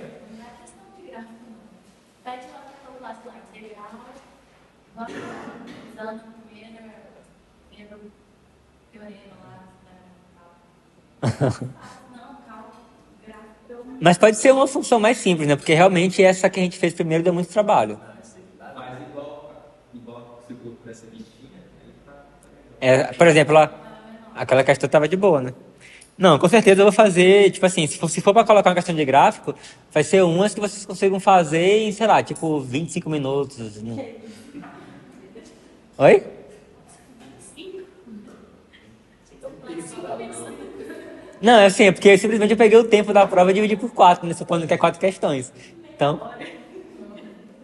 Mas pode ser uma função mais simples, né? Porque realmente essa que a gente fez primeiro deu muito trabalho. Mas igual você colocou essa listinha, ele tá. Por exemplo, aquela questão estava de boa, né? Não, com certeza eu vou fazer, tipo assim, se for para colocar uma questão de gráfico, vai ser umas que vocês consigam fazer em, sei lá, tipo 25 minutos. Né? Oi? Não, é assim, é porque simplesmente eu peguei o tempo da prova e dividi por 4, né? Supondo que é 4 questões. Então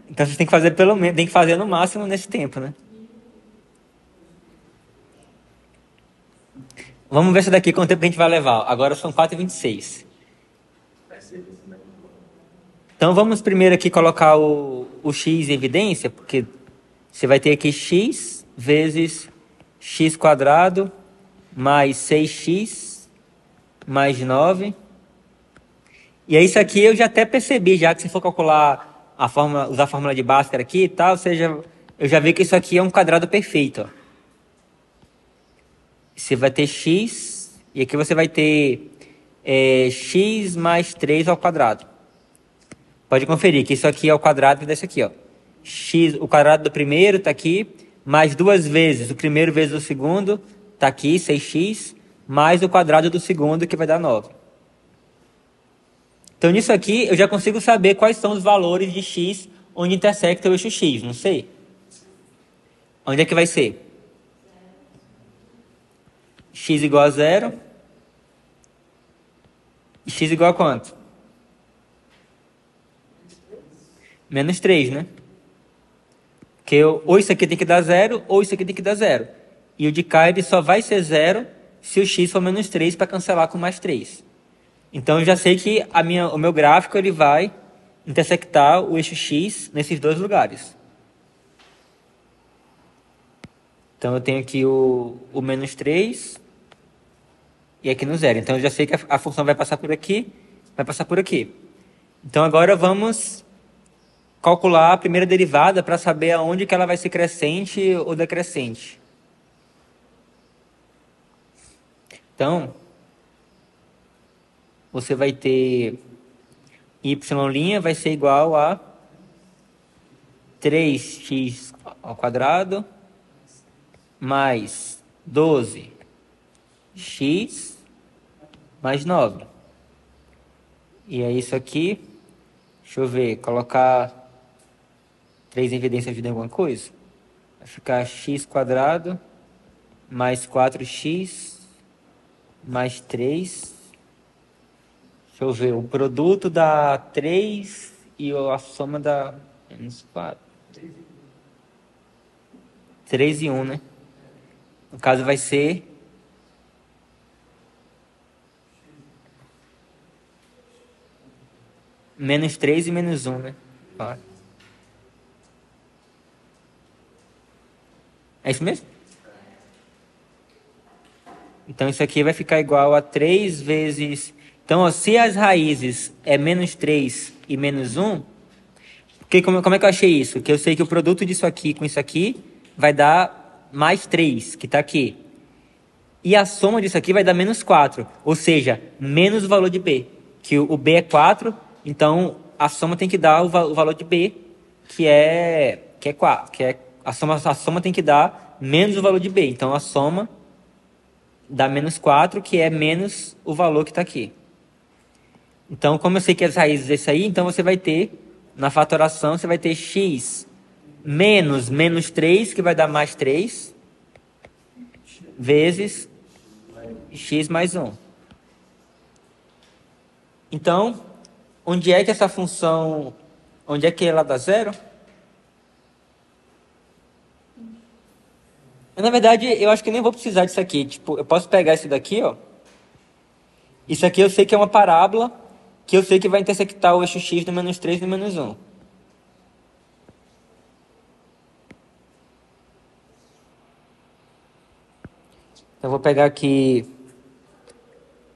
vocês têm que fazer pelo menos, tem que fazer no máximo nesse tempo, né? Vamos ver se daqui quanto tempo a gente vai levar. Agora são 4h26. Então vamos primeiro aqui colocar o x em evidência, porque você vai ter aqui x vezes x quadrado mais 6x mais 9. E aí isso aqui eu já até percebi, já que se for calcular a fórmula, usar a fórmula de Bhaskara aqui e tal, ou seja, eu já vi que isso aqui é um quadrado perfeito, ó. Você vai ter x, e aqui você vai ter x mais 3 ao quadrado. Pode conferir que isso aqui é o quadrado desse aqui, ó. X, o quadrado do primeiro está aqui, mais 2 vezes o primeiro vezes o segundo, está aqui, 6x, mais o quadrado do segundo, que vai dar 9. Então, nisso aqui, eu já consigo saber quais são os valores de x onde intersecta o eixo x, não sei? Onde é que vai ser? X igual a 0. E x igual a quanto? Menos 3, né? Porque ou isso aqui tem que dar 0, ou isso aqui tem que dar 0. E o de cá ele só vai ser 0 se o x for menos 3 para cancelar com mais 3. Então eu já sei que o meu gráfico ele vai intersectar o eixo x nesses dois lugares. Então eu tenho aqui o menos 3 e aqui no 0. Então eu já sei que a função vai passar por aqui, vai passar por aqui. Então agora vamos calcular a primeira derivada para saber aonde que ela vai ser crescente ou decrescente. Então, você vai ter y' vai ser igual a 3x ao quadrado mais 12x mais 9. E é isso aqui. Deixa eu ver, colocar 3 em evidência ajuda em alguma coisa? Vai ficar x quadrado mais 4x mais 3. Deixa eu ver, o produto dá 3 e a soma dá menos 4. 3 e 1, né? No caso vai ser menos 3 e menos 1, né? Claro. É isso mesmo? Então isso aqui vai ficar igual a 3 vezes... Então, ó, se as raízes é menos 3 e menos 1, porque como é que eu achei isso? Que eu sei que o produto disso aqui com isso aqui vai dar mais 3, que está aqui. E a soma disso aqui vai dar menos 4, ou seja, menos o valor de B. Que o B é 4, então a soma tem que dar o valor de B, que é 4. A soma tem que dar menos o valor de B. Então a soma dá menos 4, que é menos o valor que está aqui. Então, como eu sei que as raízes desse aí, então você vai ter, na fatoração, você vai ter x menos menos 3, que vai dar mais 3, vezes x mais 1. Então, onde é que essa função, onde é que ela dá zero? Na verdade, eu acho que nem vou precisar disso aqui. Tipo, eu posso pegar isso daqui, ó. Isso aqui eu sei que é uma parábola, que eu sei que vai intersectar o eixo x no menos 3 e no menos 1. Então, eu vou pegar aqui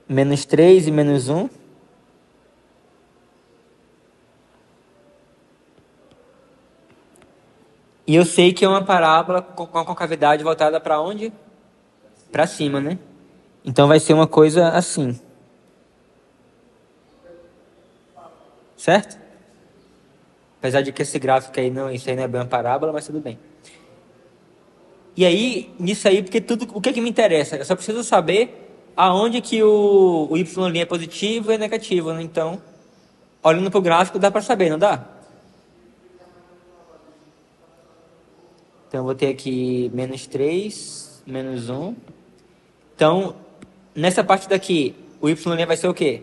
menos 3 e menos 1. E eu sei que é uma parábola com a concavidade voltada para onde? Para cima, né? Então vai ser uma coisa assim. Certo? Apesar de que esse gráfico aí não, isso aí não é bem uma parábola, mas tudo bem. E aí, nisso aí, porque tudo, o que que me interessa? Eu só preciso saber aonde que o y' é positivo e é negativo, né? Então, olhando para o gráfico dá para saber, não dá? Então, eu vou ter aqui menos 3, menos 1. Então, nessa parte daqui, o y' vai ser o quê?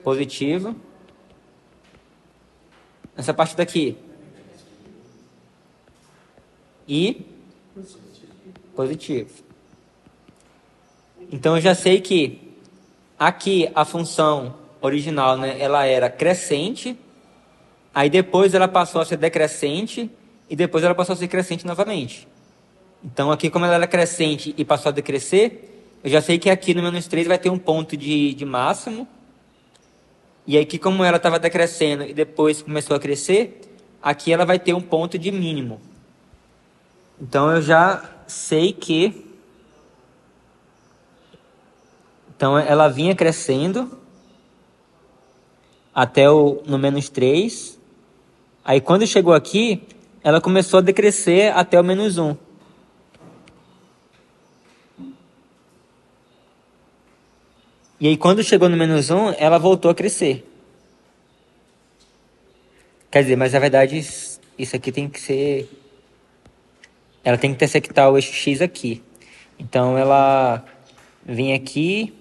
Positivo. Nessa parte daqui. E positivo. Então, eu já sei que aqui a função original, né, ela era crescente. Aí depois ela passou a ser decrescente. E depois ela passou a ser crescente novamente. Então aqui, como ela era crescente e passou a decrescer, eu já sei que aqui no menos 3 vai ter um ponto de máximo. E aqui, como ela estava decrescendo e depois começou a crescer, aqui ela vai ter um ponto de mínimo. Então eu já sei que... Então ela vinha crescendo até no menos 3. Aí quando chegou aqui, ela começou a decrescer até o menos 1. E aí quando chegou no menos 1, ela voltou a crescer. Quer dizer, mas na verdade isso aqui tem que ser... Ela tem que intersectar o eixo x aqui. Então ela vinha aqui,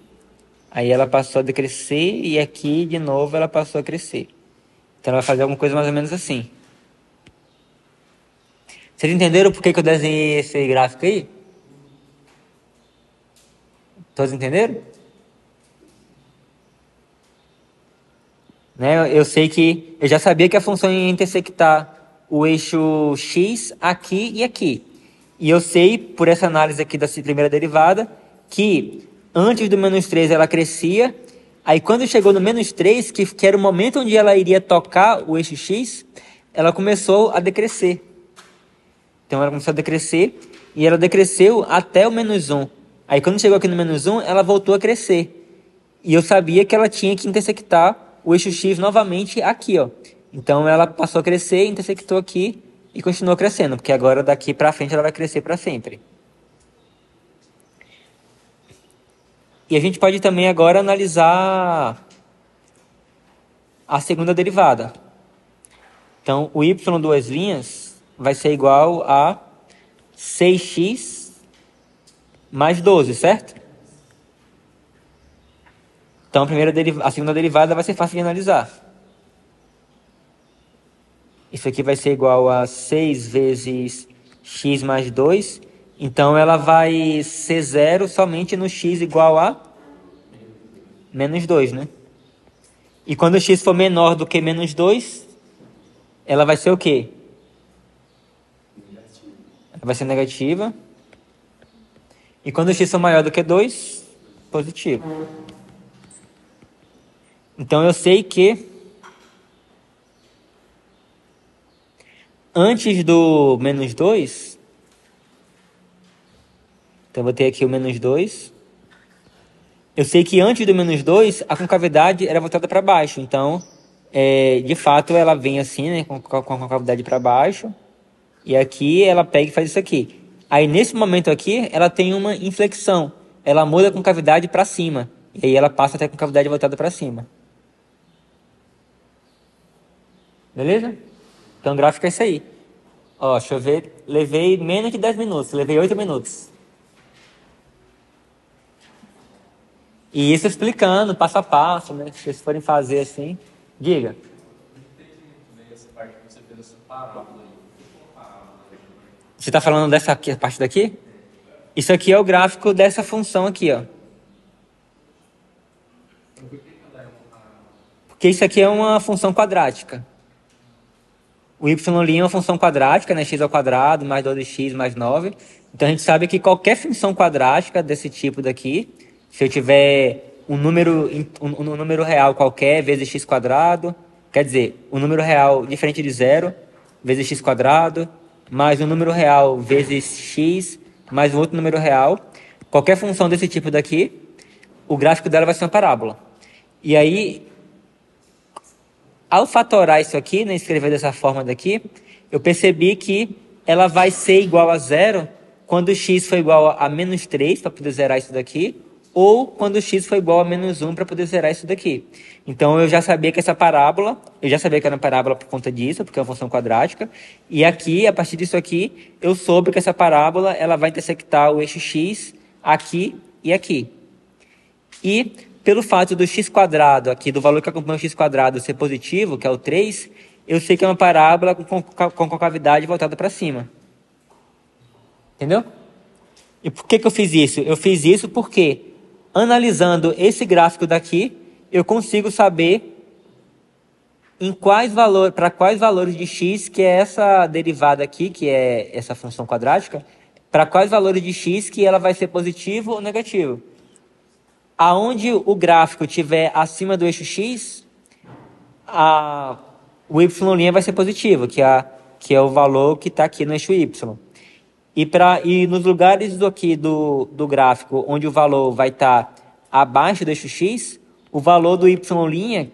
aí ela passou a decrescer e aqui de novo ela passou a crescer. Então ela vai fazer alguma coisa mais ou menos assim. Vocês entenderam por que eu desenhei esse gráfico aí? Todos entenderam? Né? Eu sei que... Eu já sabia que a função ia intersectar o eixo x aqui e aqui. E eu sei, por essa análise aqui da primeira derivada, que antes do menos 3 ela crescia. Aí quando chegou no menos 3, que era o momento onde ela iria tocar o eixo x, ela começou a decrescer. Então ela começou a decrescer e ela decresceu até o menos 1. Aí quando chegou aqui no menos 1, ela voltou a crescer. E eu sabia que ela tinha que intersectar o eixo x novamente aqui, ó. Então ela passou a crescer, intersectou aqui e continuou crescendo, porque agora daqui para frente ela vai crescer para sempre. E a gente pode também agora analisar a segunda derivada. Então o y duas linhas vai ser igual a 6x mais 12, certo? Então a segunda derivada vai ser fácil de analisar. Isso aqui vai ser igual a 6 vezes x mais 2. Então ela vai ser zero somente no x igual a menos 2, né? E quando o x for menor do que menos 2, ela vai ser o quê? Ela vai ser negativa. E quando o x for maior do que 2, positivo. Então eu sei que antes do menos 2, então eu vou ter aqui o menos 2. Eu sei que antes do menos 2, a concavidade era voltada para baixo. Então, de fato, ela vem assim, né, com a concavidade para baixo. E aqui ela pega e faz isso aqui. Aí, nesse momento aqui, ela tem uma inflexão. Ela muda a concavidade para cima. E aí ela passa até a concavidade voltada para cima. Beleza? Então o gráfico é esse aí. Ó, deixa eu ver. Levei menos de 10 minutos. Levei 8 minutos. E isso explicando, passo a passo, né? Se vocês forem fazer assim. Diga. Essa parte que você fez essa parábola aí. Você está falando dessa parte daqui? Isso aqui é o gráfico dessa função aqui, ó. Porque isso aqui é uma função quadrática. O y' é uma função quadrática, né? X ao quadrado, mais 12x, mais 9. Então a gente sabe que qualquer função quadrática desse tipo daqui, se eu tiver um número real qualquer vezes x quadrado, quer dizer, um número real diferente de zero vezes x quadrado, mais um número real vezes x, mais um outro número real, qualquer função desse tipo daqui, o gráfico dela vai ser uma parábola. E aí, ao fatorar isso aqui, né, escrever dessa forma daqui, eu percebi que ela vai ser igual a zero quando x for igual a menos 3 para poder zerar isso daqui, ou quando x for igual a menos 1 para poder zerar isso daqui. Então eu já sabia que essa parábola, eu já sabia que era uma parábola por conta disso, porque é uma função quadrática, e aqui, a partir disso aqui, eu soube que essa parábola ela vai intersectar o eixo x aqui e aqui. E pelo fato do x quadrado aqui, do valor que acompanha o x quadrado ser positivo, que é o 3, eu sei que é uma parábola com concavidade voltada para cima. Entendeu? E por que eu fiz isso? Eu fiz isso porque, analisando esse gráfico daqui, eu consigo saber para quais valores de x, que é essa derivada aqui, que é essa função quadrática, para quais valores de x que ela vai ser positivo ou negativo. Aonde o gráfico estiver acima do eixo x, o y' vai ser positivo, que é o valor que está aqui no eixo y. E nos lugares do gráfico onde o valor vai estar abaixo do eixo x, o valor do y'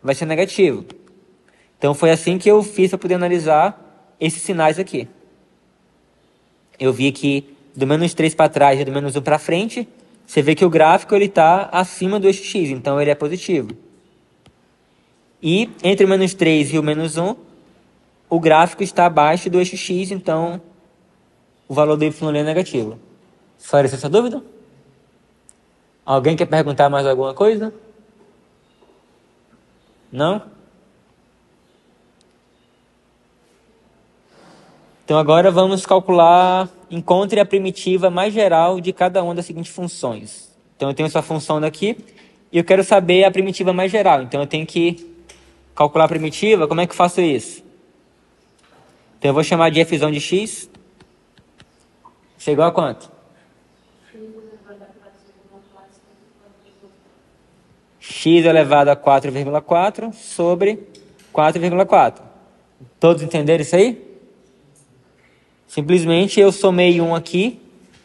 vai ser negativo. Então foi assim que eu fiz para poder analisar esses sinais aqui. Eu vi que do menos 3 para trás e do menos 1 para frente, você vê que o gráfico está acima do eixo x, então ele é positivo. E entre o menos 3 e o menos 1, o gráfico está abaixo do eixo x, então o valor do y' é negativo. Esclareceu essa dúvida? Alguém quer perguntar mais alguma coisa? Não? Então agora vamos calcular, encontre a primitiva mais geral de cada uma das seguintes funções. Então eu tenho essa função daqui e eu quero saber a primitiva mais geral. Então eu tenho que calcular a primitiva. Como é que eu faço isso? Então eu vou chamar de f de x. Isso é igual a quanto? X elevado a 4,4 sobre 4,4. Todos entenderam isso aí? Simplesmente eu somei um aqui,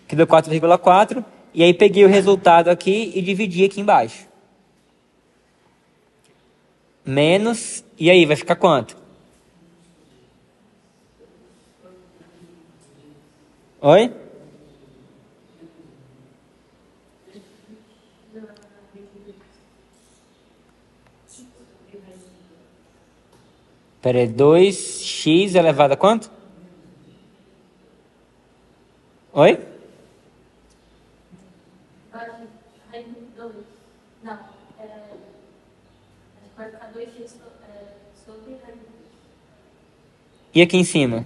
que deu 4,4, e aí peguei o resultado aqui e dividi aqui embaixo. Menos, e aí vai ficar quanto? Oi? Espera aí, 2x elevado a quanto? Oi? Raiz de 2. Não, vai ficar 2x sobre raiz de 2. E aqui em cima?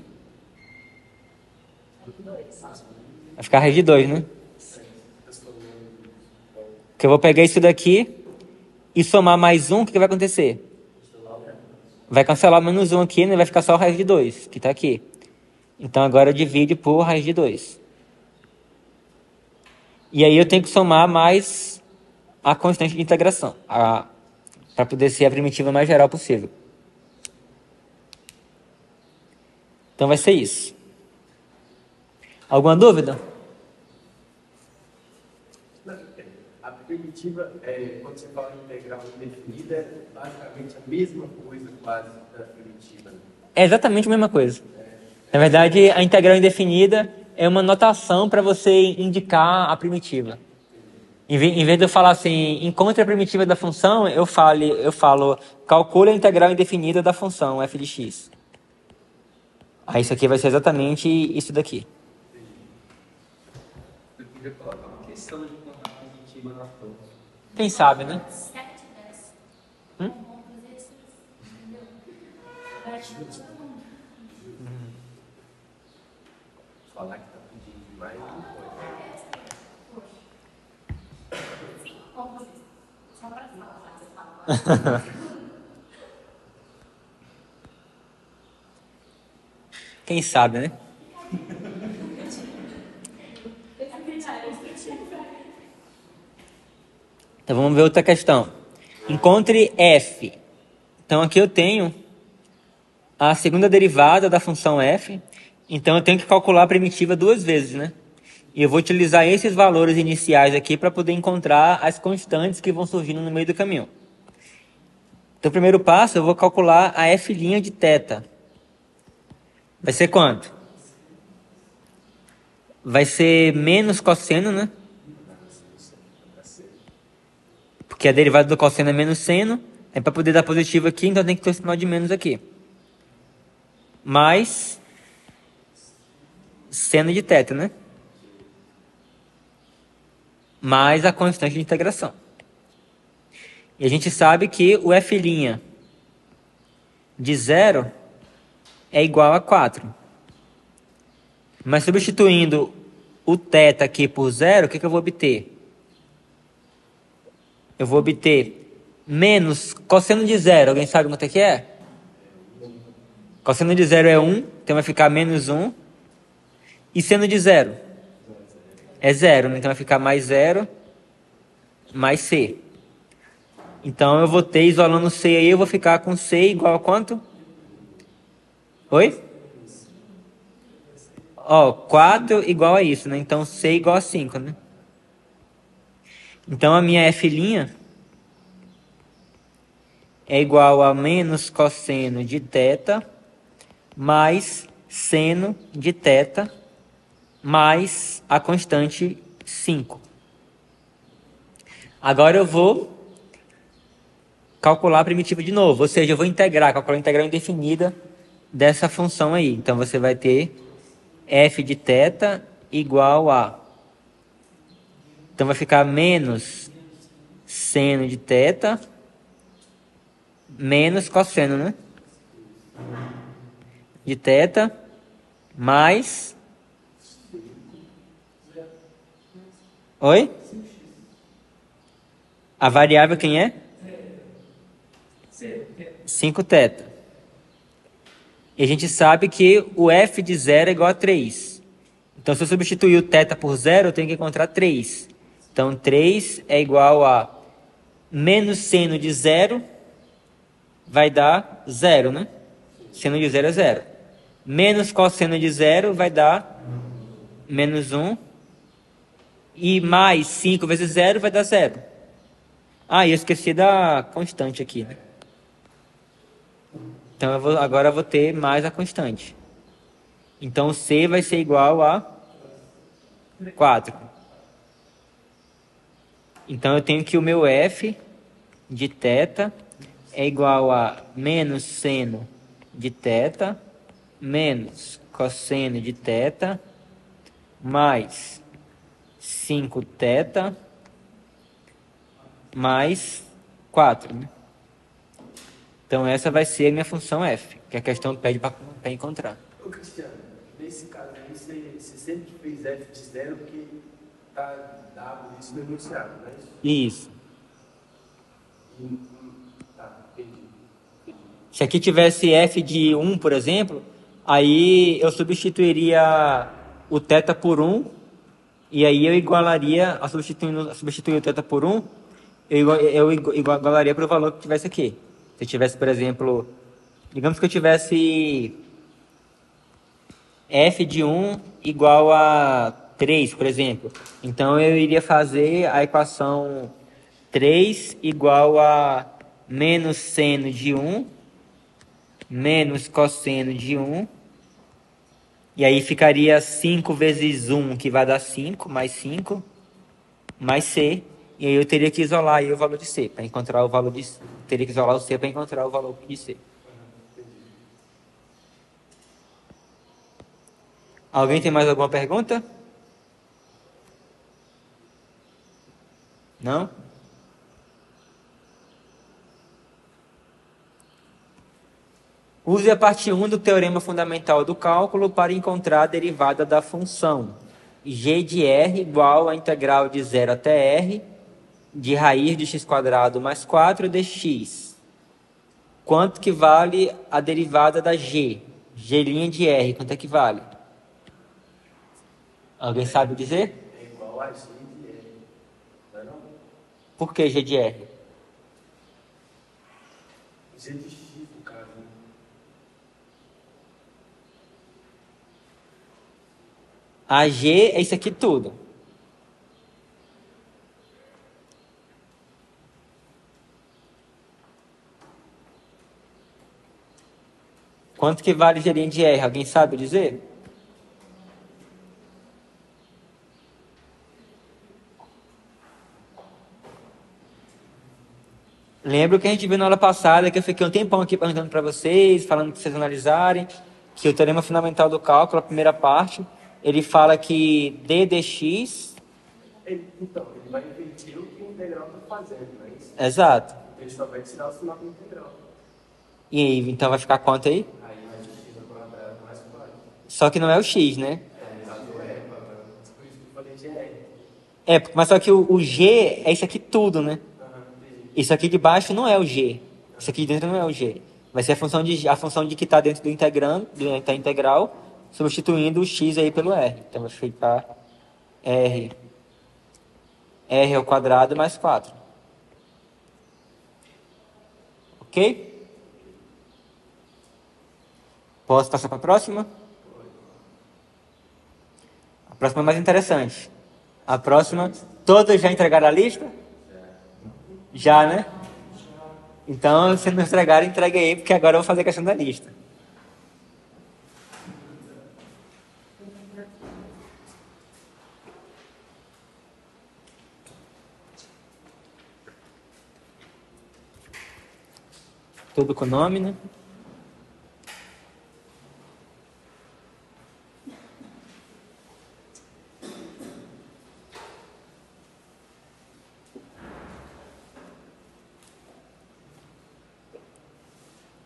Vai ficar raiz de 2, né? Que eu vou pegar isso daqui e somar mais um, o que vai acontecer? Vai cancelar o menos 1 aqui, né? Vai ficar só a raiz de 2, que está aqui. Então agora eu divido por raiz de 2. E aí eu tenho que somar mais a constante de integração, para poder ser a primitiva mais geral possível. Então vai ser isso. Alguma dúvida? A primitiva, quando você fala em integral indefinida, é basicamente a mesma coisa quase da primitiva. É exatamente a mesma coisa. Na verdade, a integral indefinida é uma notação para você indicar a primitiva. Em vez de eu falar assim, encontre a primitiva da função, eu falo calcule a integral indefinida da função f de x. Aí isso aqui vai ser exatamente isso daqui. Eu queria colocar uma questão de encontrar a primitiva na função. Quem sabe, né? 7, 10. Hum? Vamos fazer isso. Entendeu? Vai te dar todo mundo. Falar que tá pedindo demais não pode. Sim, vamos fazer isso. Só para você fala. Quem sabe, né? Então vamos ver outra questão. Encontre f. Então aqui eu tenho a segunda derivada da função f. Então eu tenho que calcular a primitiva duas vezes, né? E eu vou utilizar esses valores iniciais aqui para poder encontrar as constantes que vão surgindo no meio do caminho. Então, o primeiro passo, eu vou calcular a f' de θ. Vai ser quanto? Vai ser menos cosseno, né? Porque a derivada do cosseno é menos seno. É para poder dar positivo aqui, então tem que ter o sinal de menos aqui. Mais seno de θ, né? Mais a constante de integração. E a gente sabe que o f' de 0 é igual a 4. Mas substituindo o θ aqui por 0, o que eu vou obter? Eu vou obter menos cosseno de 0. Alguém sabe quanto é que é? Cosseno de 0 é 1, então vai ficar menos 1. E seno de 0? É 0, então vai ficar mais 0, mais c. Então eu vou ter, isolando c aí, eu vou ficar com c igual a quanto? Oi? Ó, 4 igual a isso, né? Então c igual a 5, né? Então a minha f' é igual a menos cosseno de θ mais seno de θ mais a constante 5. Agora eu vou calcular a primitiva de novo, ou seja, eu vou calcular a integral indefinida dessa função aí. Então você vai ter f de θ igual a... Então vai ficar menos seno de θ menos cosseno, né? De θ mais... Oi? A variável quem é? 5θ. E a gente sabe que o f de 0 é igual a 3. Então, se eu substituir o θ por 0, eu tenho que encontrar 3. Então, 3 é igual a menos seno de 0 vai dar 0, né? Seno de 0 é 0. Menos cosseno de 0 vai dar menos 1. E mais 5 vezes 0 vai dar 0. Ah, e eu esqueci da constante aqui, né? Então, agora eu vou ter mais a constante. Então, C vai ser igual a 4. Então, eu tenho que o meu F de θ é igual a menos seno de θ menos cosseno de θ mais 5θ mais 4, né? Então essa vai ser a minha função f, que a questão pede para encontrar. Ô Cristiano, nesse caso aí, você sempre fez f de 0 porque tá dado isso no enunciado, não é isso? Isso. Tá, entendi. Se aqui tivesse f de 1, por exemplo, aí eu substituiria o θ por 1, e aí eu igualaria, substituir o θ por 1, eu igualaria para o valor que tivesse aqui. Se eu tivesse, por exemplo, digamos que eu tivesse f de 1 igual a 3, por exemplo. Então eu iria fazer a equação 3 igual a menos seno de 1 menos cosseno de 1. E aí ficaria 5 vezes 1, que vai dar 5, mais 5, mais c. E aí eu teria que isolar aí o valor de C para encontrar o valor de C. Teria que isolar o C para encontrar o valor de C. Alguém tem mais alguma pergunta? Não? Use a parte 1 do teorema fundamental do cálculo para encontrar a derivada da função g de r igual a integral de 0 até r de raiz de x² mais 4 dx. Quanto que vale a derivada da g? G' de r, quanto é que vale? Alguém sabe dizer? É igual a G de R. Não é não? Por que g de r? G de X, no caso. Né? A g é isso aqui tudo. Quanto que vale g' de r? Alguém sabe dizer? Lembro que a gente viu na aula passada que eu fiquei um tempão aqui perguntando para vocês, falando para vocês analisarem, que o teorema fundamental do cálculo, a primeira parte, ele fala que d dx... Então, ele vai inverter o que o integral está fazendo, não é isso? Exato. Ele só vai tirar o sinal do integral. E aí, então vai ficar quanto aí? Aí vai de X ao quadrado mais 4. Só que não é o x, né? É, exato, é, por isso que eu falei de R. É, mas só que o g é isso aqui tudo, né? Entendi. Isso aqui de baixo não é o g. Isso aqui de dentro não é o g. Vai ser a função de que está dentro do da integral, substituindo o x aí pelo r. Então vai ficar r ao quadrado mais 4. Ok? Posso passar para a próxima? A próxima é mais interessante. A próxima, todos já entregaram a lista? Já, né? Então, se não entregaram, entregue aí, porque agora eu vou fazer a questão da lista. Tudo com nome, né?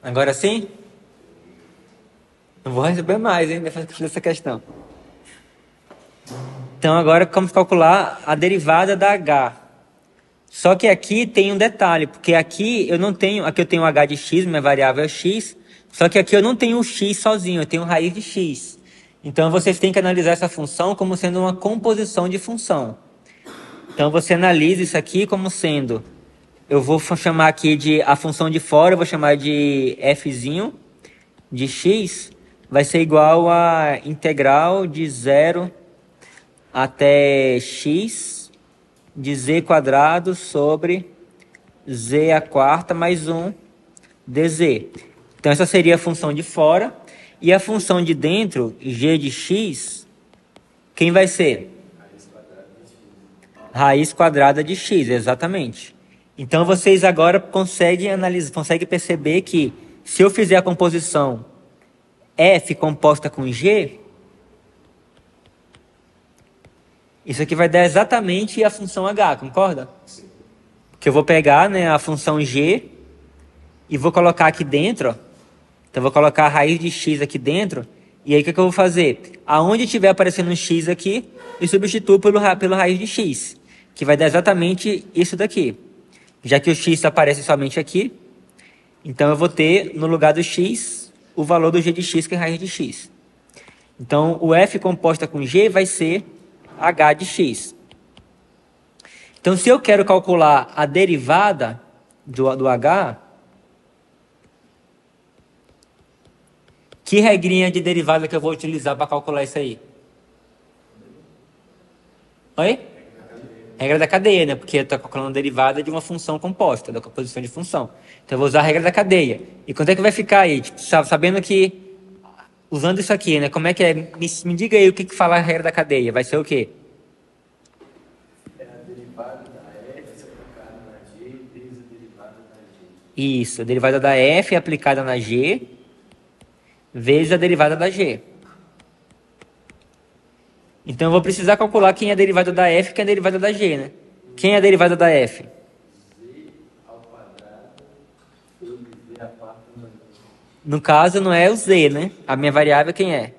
Agora sim? Não vou receber mais, hein, depois que eu fiz essa questão. Então, agora vamos calcular a derivada da h. Só que aqui tem um detalhe, porque aqui eu não tenho... Aqui eu tenho h de x, minha variável é x. Só que aqui eu não tenho o x sozinho, eu tenho raiz de x. Então, vocês têm que analisar essa função como sendo uma composição de função. Então, você analisa isso aqui como sendo... Eu vou chamar aqui de... A função de fora eu vou chamar de fzinho de x. Vai ser igual a integral de 0 até x de z² sobre z² mais 1 dz. Então, essa seria a função de fora. E a função de dentro, g de x, quem vai ser? Raiz quadrada de x, exatamente. Então, vocês agora conseguem perceber que se eu fizer a composição f composta com g, isso aqui vai dar exatamente a função h, concorda? Que eu vou pegar, né, a função g e vou colocar aqui dentro, ó. Então, eu vou colocar a raiz de x aqui dentro. E aí, o que eu vou fazer? Aonde tiver aparecendo um x aqui, eu substituo pela raiz de x, que vai dar exatamente isso daqui. Já que o x aparece somente aqui, então eu vou ter, no lugar do x, o valor do g de x, que é a raiz de x. Então, o f composta com g vai ser h de x. Então, se eu quero calcular a derivada do h, que regrinha de derivada que eu vou utilizar para calcular isso aí? Oi? Regra da cadeia, né? Porque eu estou calculando a derivada de uma função composta, da composição de função. Então, eu vou usar a regra da cadeia. E quanto é que vai ficar aí? Tipo, sabendo que, usando isso aqui, né? Como é que é? Me diga aí o que fala a regra da cadeia. Vai ser o quê? É a derivada da f Isso, a derivada da f aplicada na g, vezes a derivada da g. Então eu vou precisar calcular quem é a derivada da f e quem é a derivada da g, né? Quem é a derivada da f? No caso, não é o z, né? A minha variável quem é?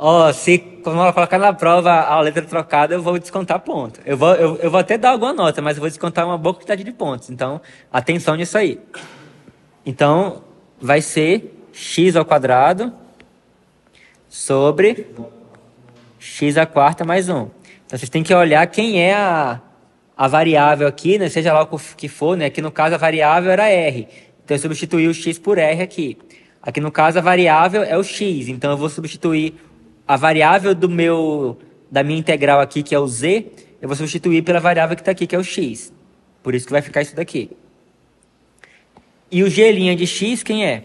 Ó, se quando eu colocar na prova a letra trocada, eu vou descontar ponto. Eu vou até dar alguma nota, mas eu vou descontar uma boa quantidade de pontos. Então, atenção nisso aí. Então, vai ser x ao quadrado sobre x à quarta mais 1. Então, vocês têm que olhar quem é a variável aqui, né? Seja lá o que for, né? Aqui no caso a variável era r. Então, eu substituí o x por r aqui. Aqui no caso a variável é o x. Então, eu vou substituir a variável da minha integral aqui, que é o z, eu vou substituir pela variável que está aqui, que é o x. Por isso que vai ficar isso daqui. E o g' de x, quem é?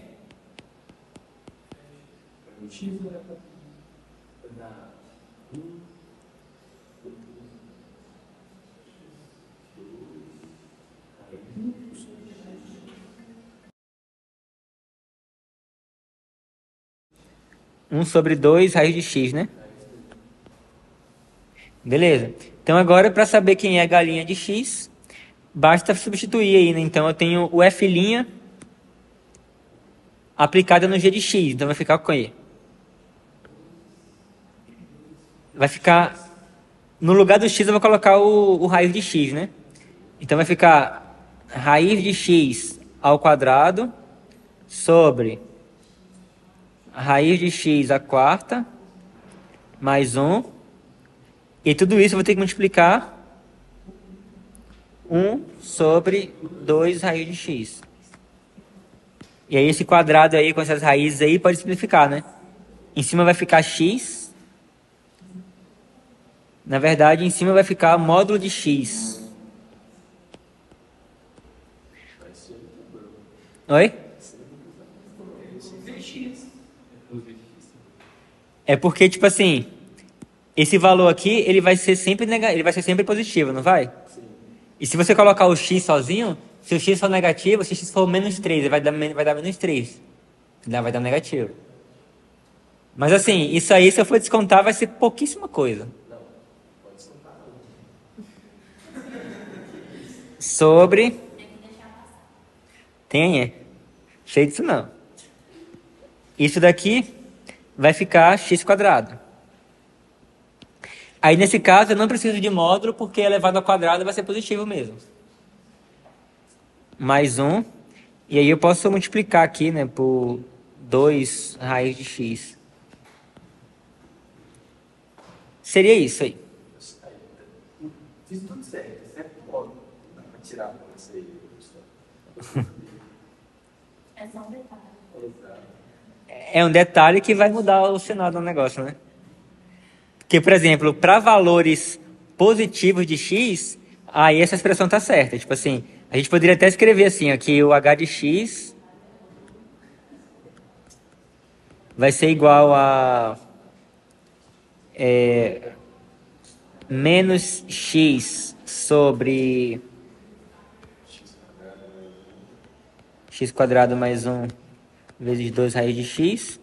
Um sobre 2 raiz de x, né? Beleza. Então agora, para saber quem é a galinha de x, basta substituir aí, né? Então eu tenho o f' aplicada no g de x. Então vai ficar com e. Vai ficar... No lugar do x eu vou colocar o raiz de x, né? Então vai ficar raiz de x ao quadrado sobre raiz de x à quarta mais 1. E tudo isso eu vou ter que multiplicar 1 sobre 2 raiz de x. E aí esse quadrado aí com essas raízes aí pode simplificar, né? Em cima vai ficar x. Na verdade, em cima vai ficar módulo de x. Oi? É porque, tipo assim, esse valor aqui, ele vai ser sempre ele vai ser sempre positivo, não vai? Sim. E se você colocar o x sozinho, se o x for negativo, se o x for menos 3, ele vai dar menos 3. Vai dar negativo. Mas assim, isso aí, se eu for descontar, vai ser pouquíssima coisa. Não, pode descontar não. Sobre... Tem, sei disso não. Isso daqui vai ficar x quadrado. Aí nesse caso eu não preciso de módulo porque elevado ao quadrado vai ser positivo mesmo. Mais 1. E aí eu posso multiplicar aqui, né, por 2 raiz de x. Seria isso aí. Fiz tudo certo, exceto o módulo. Dá pra tirar pra você aí. É só um detalhe. É um detalhe que vai mudar o cenário do negócio, né? Porque, por exemplo, para valores positivos de x, aí essa expressão está certa. Tipo assim, a gente poderia até escrever assim, ó, que o h de x vai ser igual a menos x sobre x quadrado mais 1 vezes 2 raiz de x.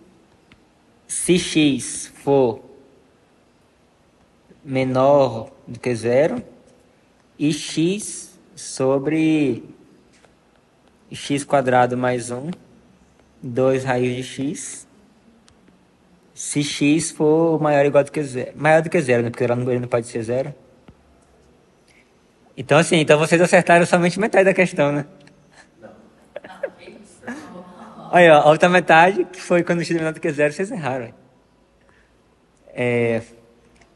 Se x for menor do que zero, e x sobre x quadrado mais 1, 2 raiz de x, se x for maior ou igual do que zero. Maior do que zero, né? Porque ele não pode ser zero. Então, assim, então vocês acertaram somente metade da questão, né? Olha, a outra metade, que foi quando x é menor do que zero, vocês erraram.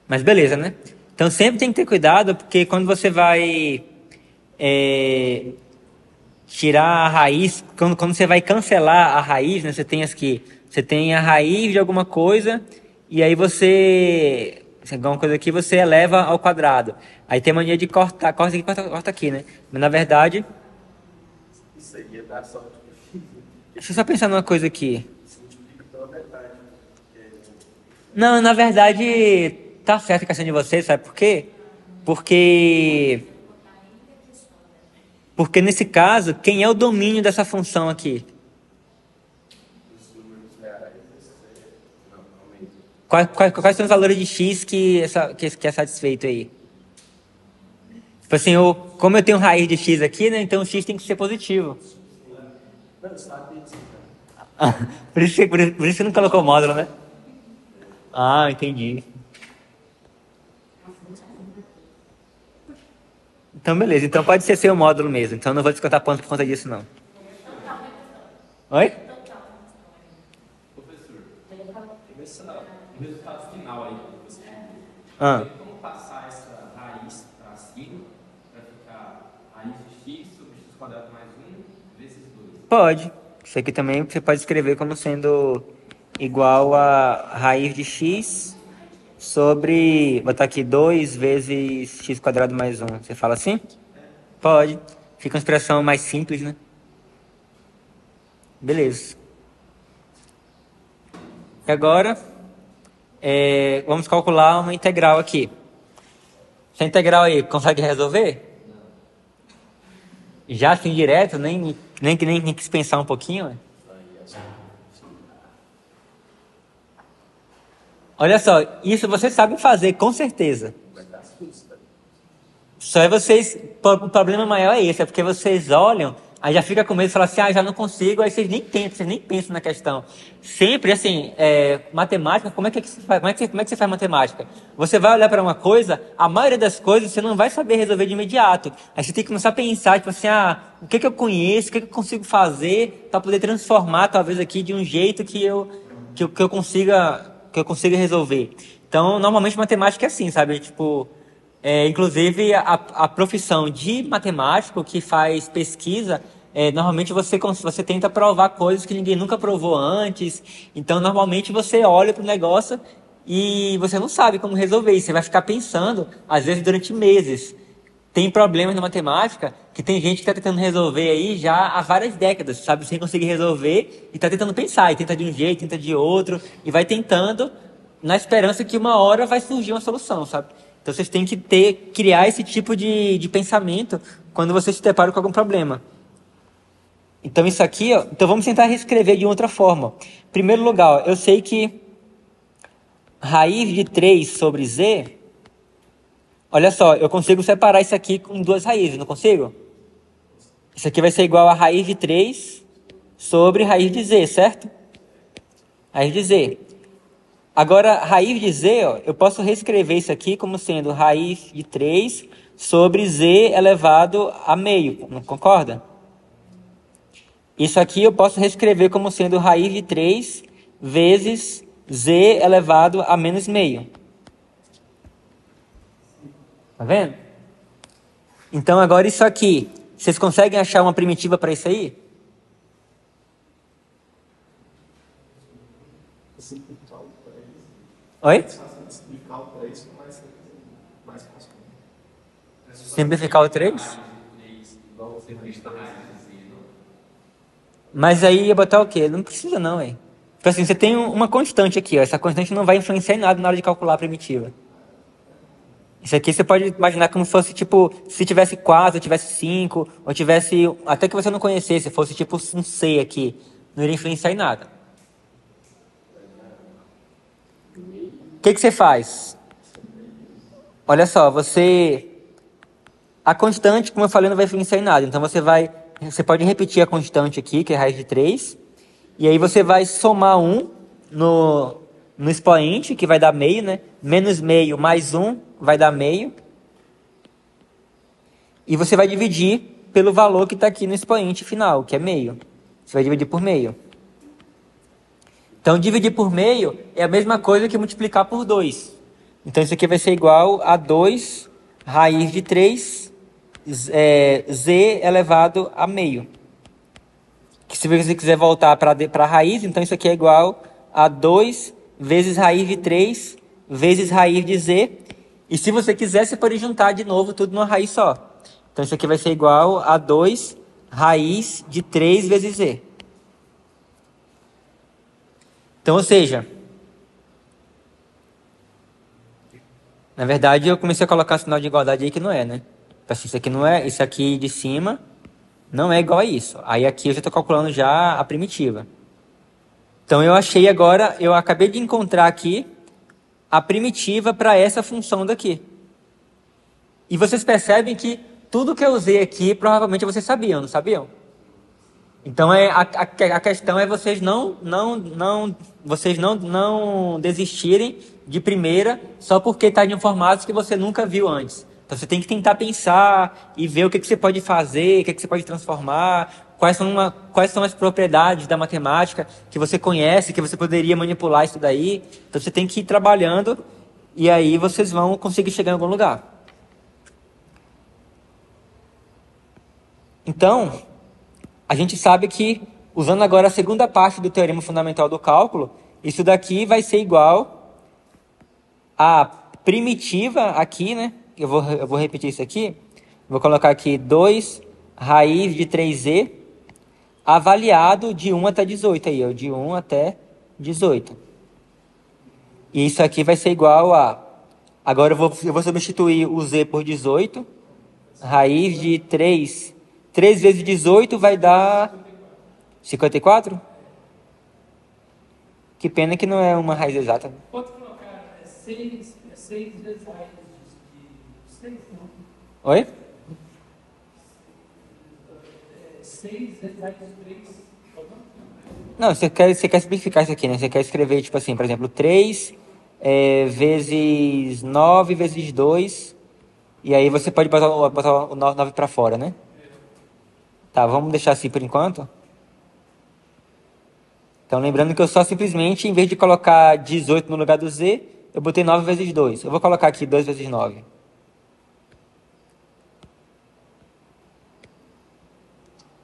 Mas beleza, né? Então sempre tem que ter cuidado, porque quando você vai tirar a raiz, quando você vai cancelar a raiz, né? Você tem a raiz de alguma coisa, e aí alguma coisa aqui você eleva ao quadrado. Aí tem mania de cortar, corta aqui, corta aqui, né? Mas na verdade... Isso aí ia dar sorte. Deixa eu só pensar numa coisa aqui. Não, na verdade, tá certo a questão de vocês, sabe por quê? Porque Porque nesse caso, quem é o domínio dessa função aqui? Os números reais, não, aumenta. Quais são os valores de x que é satisfeito aí? Tipo assim, como eu tenho raiz de x aqui, né? Então o x tem que ser positivo. Não, eu sabia disso, cara. Por isso você não colocou módulo, né? Ah, entendi. Então, beleza. Então pode ser seu módulo mesmo. Então não vou descontar ponto por conta disso, não. Oi? Professor, no resultado final aí que você Ah. tem como passar essa raiz para cima, para ficar raiz de x sobre x quadrado mais 1 vezes 2? Pode. Isso aqui também você pode escrever como sendo igual a raiz de x sobre... Botar aqui 2 vezes x quadrado mais 1. Você fala assim? Pode. Fica uma expressão mais simples, né? Beleza. E agora, vamos calcular uma integral aqui. Essa integral aí, consegue resolver? Já assim direto, nem quis pensar um pouquinho? Ué. Olha só, isso vocês sabem fazer, com certeza. Só é vocês... O problema maior é esse, é porque vocês olham, aí já fica com medo e falam assim, já não consigo, aí vocês nem tentam, vocês nem pensam na questão. Sempre, assim, matemática, como é que você faz? Como é que você faz matemática? Você vai olhar para uma coisa, a maioria das coisas você não vai saber resolver de imediato. Aí você tem que começar a pensar, tipo assim, o que eu conheço, o que eu consigo fazer para poder transformar, talvez, aqui de um jeito que eu consiga resolver. Então, normalmente matemática é assim, sabe? Tipo, inclusive a profissão de matemático que faz pesquisa, normalmente você tenta provar coisas que ninguém nunca provou antes. Então, normalmente você olha para o negócio e você não sabe como resolver. E você vai ficar pensando, às vezes durante meses. Tem problemas na matemática que tem gente que está tentando resolver aí já há várias décadas, sabe? Sem conseguir resolver e está tentando pensar. E tenta de um jeito, tenta de outro. E vai tentando na esperança que uma hora vai surgir uma solução, sabe? Então vocês têm que criar esse tipo de pensamento quando vocês se deparam com algum problema. Então isso aqui, ó, então vamos tentar reescrever de outra forma. Em primeiro lugar, ó, eu sei que raiz de 3 sobre z... Olha só, eu consigo separar isso aqui em duas raízes, não consigo? Isso aqui vai ser igual a raiz de 3 sobre raiz de z, certo? Raiz de z. Agora, raiz de z, ó, eu posso reescrever isso aqui como sendo raiz de 3 sobre z elevado a meio, não concorda? Isso aqui eu posso reescrever como sendo raiz de 3 vezes z elevado a menos meio. Tá vendo? Então, agora isso aqui, vocês conseguem achar uma primitiva para isso aí? Simplificar o 3. Oi? Simplificar o 3 mais fácil. Simplificar o 3? Igual você fez na raiz de z, não? Mas aí ia botar o quê? Não precisa não, hein? Tipo assim, você tem uma constante aqui, ó. Essa constante não vai influenciar em nada na hora de calcular a primitiva. Isso aqui você pode imaginar como se fosse, tipo, se tivesse 4, ou tivesse 5, ou tivesse, até que você não conhecesse, fosse tipo um C aqui. Não iria influenciar em nada. O que você faz? Olha só, a constante, como eu falei, não vai influenciar em nada. Então você pode repetir a constante aqui, que é raiz de 3, e aí você vai somar 1 no expoente, que vai dar meio, né? Menos meio mais 1 vai dar meio. E você vai dividir pelo valor que está aqui no expoente final, que é meio. Você vai dividir por meio. Então, dividir por meio é a mesma coisa que multiplicar por 2. Então, isso aqui vai ser igual a 2 raiz de 3 z elevado a meio. Que se você quiser voltar para a raiz, então isso aqui é igual a 2 vezes raiz de 3 vezes raiz de z. E se você quiser, você pode juntar de novo tudo numa raiz só. Então isso aqui vai ser igual a 2 raiz de 3 vezes z. Então, ou seja, na verdade eu comecei a colocar sinal de igualdade aí que não é, né? Assim, isso aqui não é, isso aqui de cima Não é igual a isso. Aí aqui eu já estou calculando já a primitiva. Então eu achei agora, eu acabei de encontrar aqui a primitiva para essa função daqui. E vocês percebem que tudo que eu usei aqui, provavelmente vocês sabiam, não sabiam? Então a questão é vocês não desistirem de primeira só porque está em formatos que você nunca viu antes. Então você tem que tentar pensar e ver o que você pode fazer, o que você pode transformar, quais são as propriedades da matemática que você conhece, que você poderia manipular isso daí. Então você tem que ir trabalhando e aí vocês vão conseguir chegar em algum lugar. Então, a gente sabe que, usando agora a segunda parte do teorema fundamental do cálculo, isso daqui vai ser igual a primitiva aqui, né? Eu vou repetir isso aqui. Vou colocar aqui 2 raiz de 3z avaliado de 1 até 18. Aí, ó, de 1 até 18. E isso aqui vai ser igual a... Agora eu vou substituir o z por 18. Raiz de 3 vezes 18 vai dar 54? Que pena que não é uma raiz exata. Pode colocar 6 vezes raiz de 6, não? Oi? 6 vezes raiz de 3. Não, você quer simplificar isso aqui, né? Você quer escrever, tipo assim, por exemplo, 3 vezes 9 vezes 2. E aí você pode botar o 9 para fora, né? Tá, vamos deixar assim por enquanto. Então, lembrando que eu só simplesmente, em vez de colocar 18 no lugar do z, eu botei 9 vezes 2. Eu vou colocar aqui 2 vezes 9.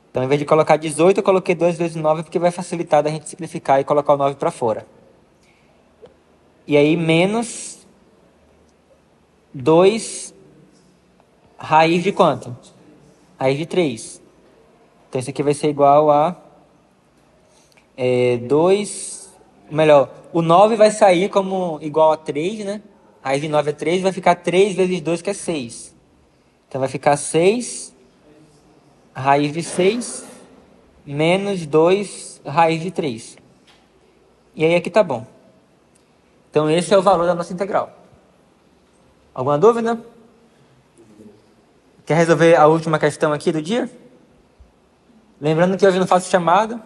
Então, em vez de colocar 18, eu coloquei 2 vezes 9, porque vai facilitar da gente simplificar e colocar o 9 para fora. E aí, menos 2 raiz de quanto? Raiz de 3. Então, isso aqui vai ser igual a 2... Melhor, o 9 vai sair como igual a 3, né? Raiz de 9 é 3, vai ficar 3 vezes 2, que é 6. Então, vai ficar 6 raiz de 6 menos 2 raiz de 3. E aí aqui tá bom. Então, esse é o valor da nossa integral. Alguma dúvida? Quer resolver a última questão aqui do dia? Lembrando que hoje eu não faço chamada.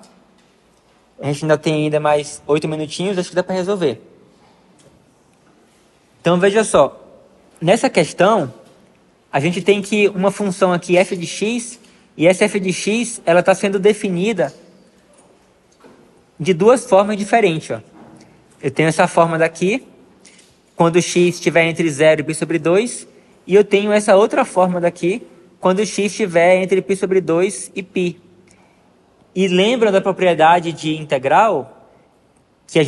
A gente ainda tem mais 8 minutinhos, acho que dá para resolver. Então veja só. Nessa questão, a gente tem que uma função aqui f de x, e essa f de x ela está sendo definida de duas formas diferentes. Ó. Eu tenho essa forma daqui, quando x estiver entre 0 e π sobre 2, e eu tenho essa outra forma daqui, quando x estiver entre π sobre 2 e π. E lembram da propriedade de integral? Que se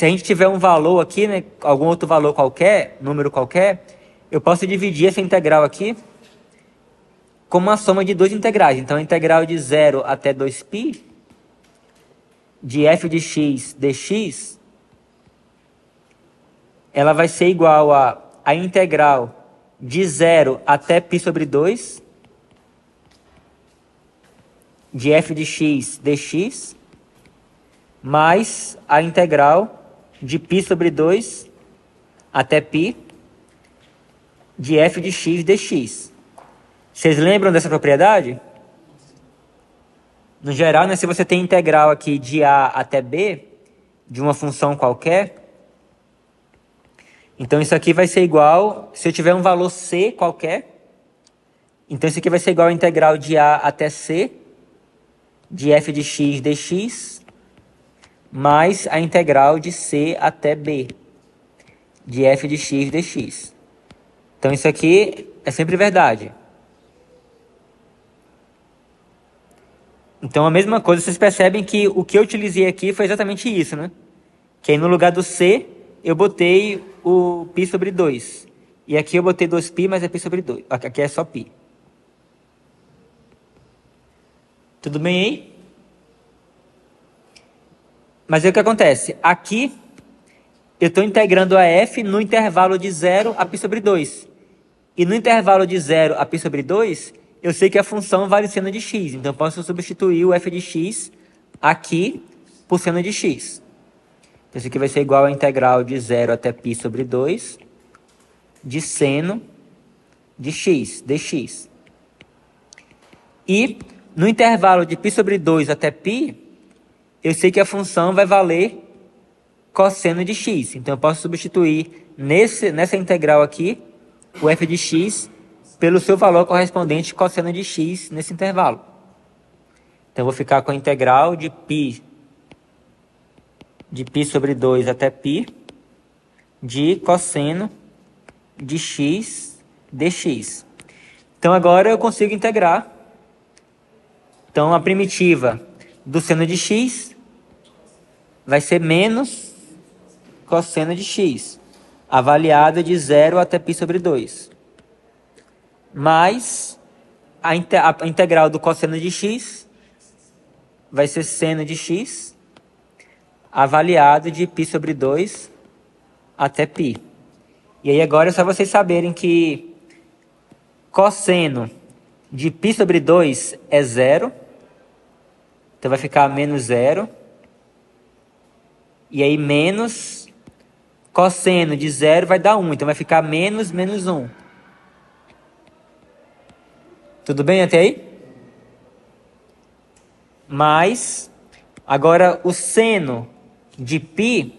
a gente tiver um valor aqui, né, algum outro valor qualquer, número qualquer, eu posso dividir essa integral aqui como uma soma de duas integrais. Então, a integral de 0 até 2π de f de x dx, ela vai ser igual a integral de 0 até π sobre 2 de f de x dx, mais a integral de π sobre 2 até π de f de x dx. Vocês lembram dessa propriedade? No geral, né, se você tem integral aqui de a até b, de uma função qualquer, então isso aqui vai ser igual, se eu tiver um valor c qualquer, então isso aqui vai ser igual a integral de a até c, de f de x dx, mais a integral de c até b, de f de x dx. Então isso aqui é sempre verdade. Então a mesma coisa, vocês percebem que o que eu utilizei aqui foi exatamente isso, né? Que aí no lugar do c, eu botei o π sobre 2. E aqui eu botei 2π, mas é π sobre 2. Aqui é só π. Tudo bem aí? Mas aí o que acontece? Aqui, eu estou integrando a f no intervalo de 0 a π sobre 2. E no intervalo de 0 a π sobre 2, eu sei que a função vale seno de x. Então, eu posso substituir o f de x aqui por seno de x. Então, isso aqui vai ser igual a integral de 0 até π sobre 2 de seno de x, dx. E no intervalo de π sobre 2 até π, eu sei que a função vai valer cosseno de x. Então, eu posso substituir nessa integral aqui o f de x pelo seu valor correspondente cosseno de x nesse intervalo. Então, eu vou ficar com a integral de π sobre 2 até π de cosseno de x dx. Então, agora eu consigo integrar. Então, a primitiva do seno de x vai ser menos cosseno de x, avaliada de 0 até π sobre 2. Mais a integral do cosseno de x vai ser seno de x, avaliado de π sobre 2 até π. E aí agora é só vocês saberem que cosseno de π sobre 2 é 0. Então vai ficar menos 0. E aí menos cosseno de 0 vai dar 1. Então vai ficar menos 1. Tudo bem até aí? Mas, agora o seno de π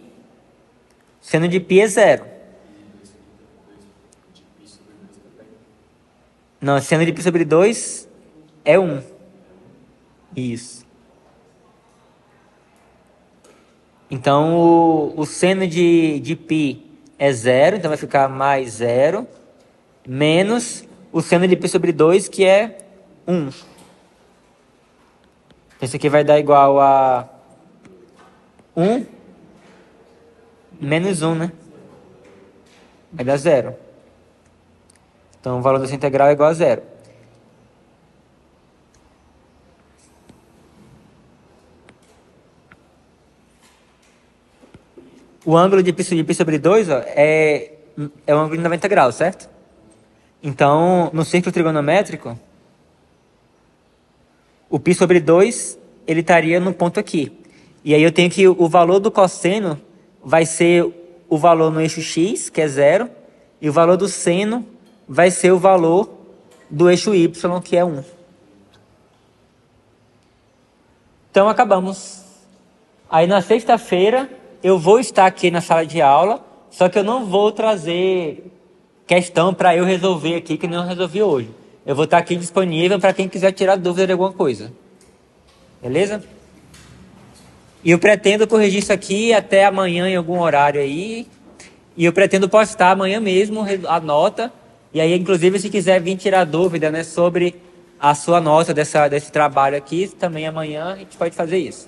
é 0. Não, seno de π sobre 2 é 1. Isso. Então, o seno de π é 0, então vai ficar mais 0, menos o seno de π sobre 2, que é 1. Isso aqui vai dar igual a 1 menos 1, né? Vai dar 0. Então, o valor dessa integral é igual a 0. O ângulo de π sobre 2 ó, é um ângulo de 90 graus, certo? Então, no círculo trigonométrico, o π sobre 2, ele estaria no ponto aqui. E aí eu tenho que o valor do cosseno vai ser o valor no eixo x, que é 0, e o valor do seno vai ser o valor do eixo y, que é 1. Então, acabamos. Aí, na sexta-feira, eu vou estar aqui na sala de aula, só que eu não vou trazer questão para eu resolver aqui, que não resolvi hoje. Eu vou estar aqui disponível para quem quiser tirar dúvida de alguma coisa. Beleza? E eu pretendo corrigir isso aqui até amanhã em algum horário aí. E eu pretendo postar amanhã mesmo a nota. E aí, inclusive, se quiser vir tirar dúvida, né, sobre a sua nota desse trabalho aqui, também amanhã a gente pode fazer isso.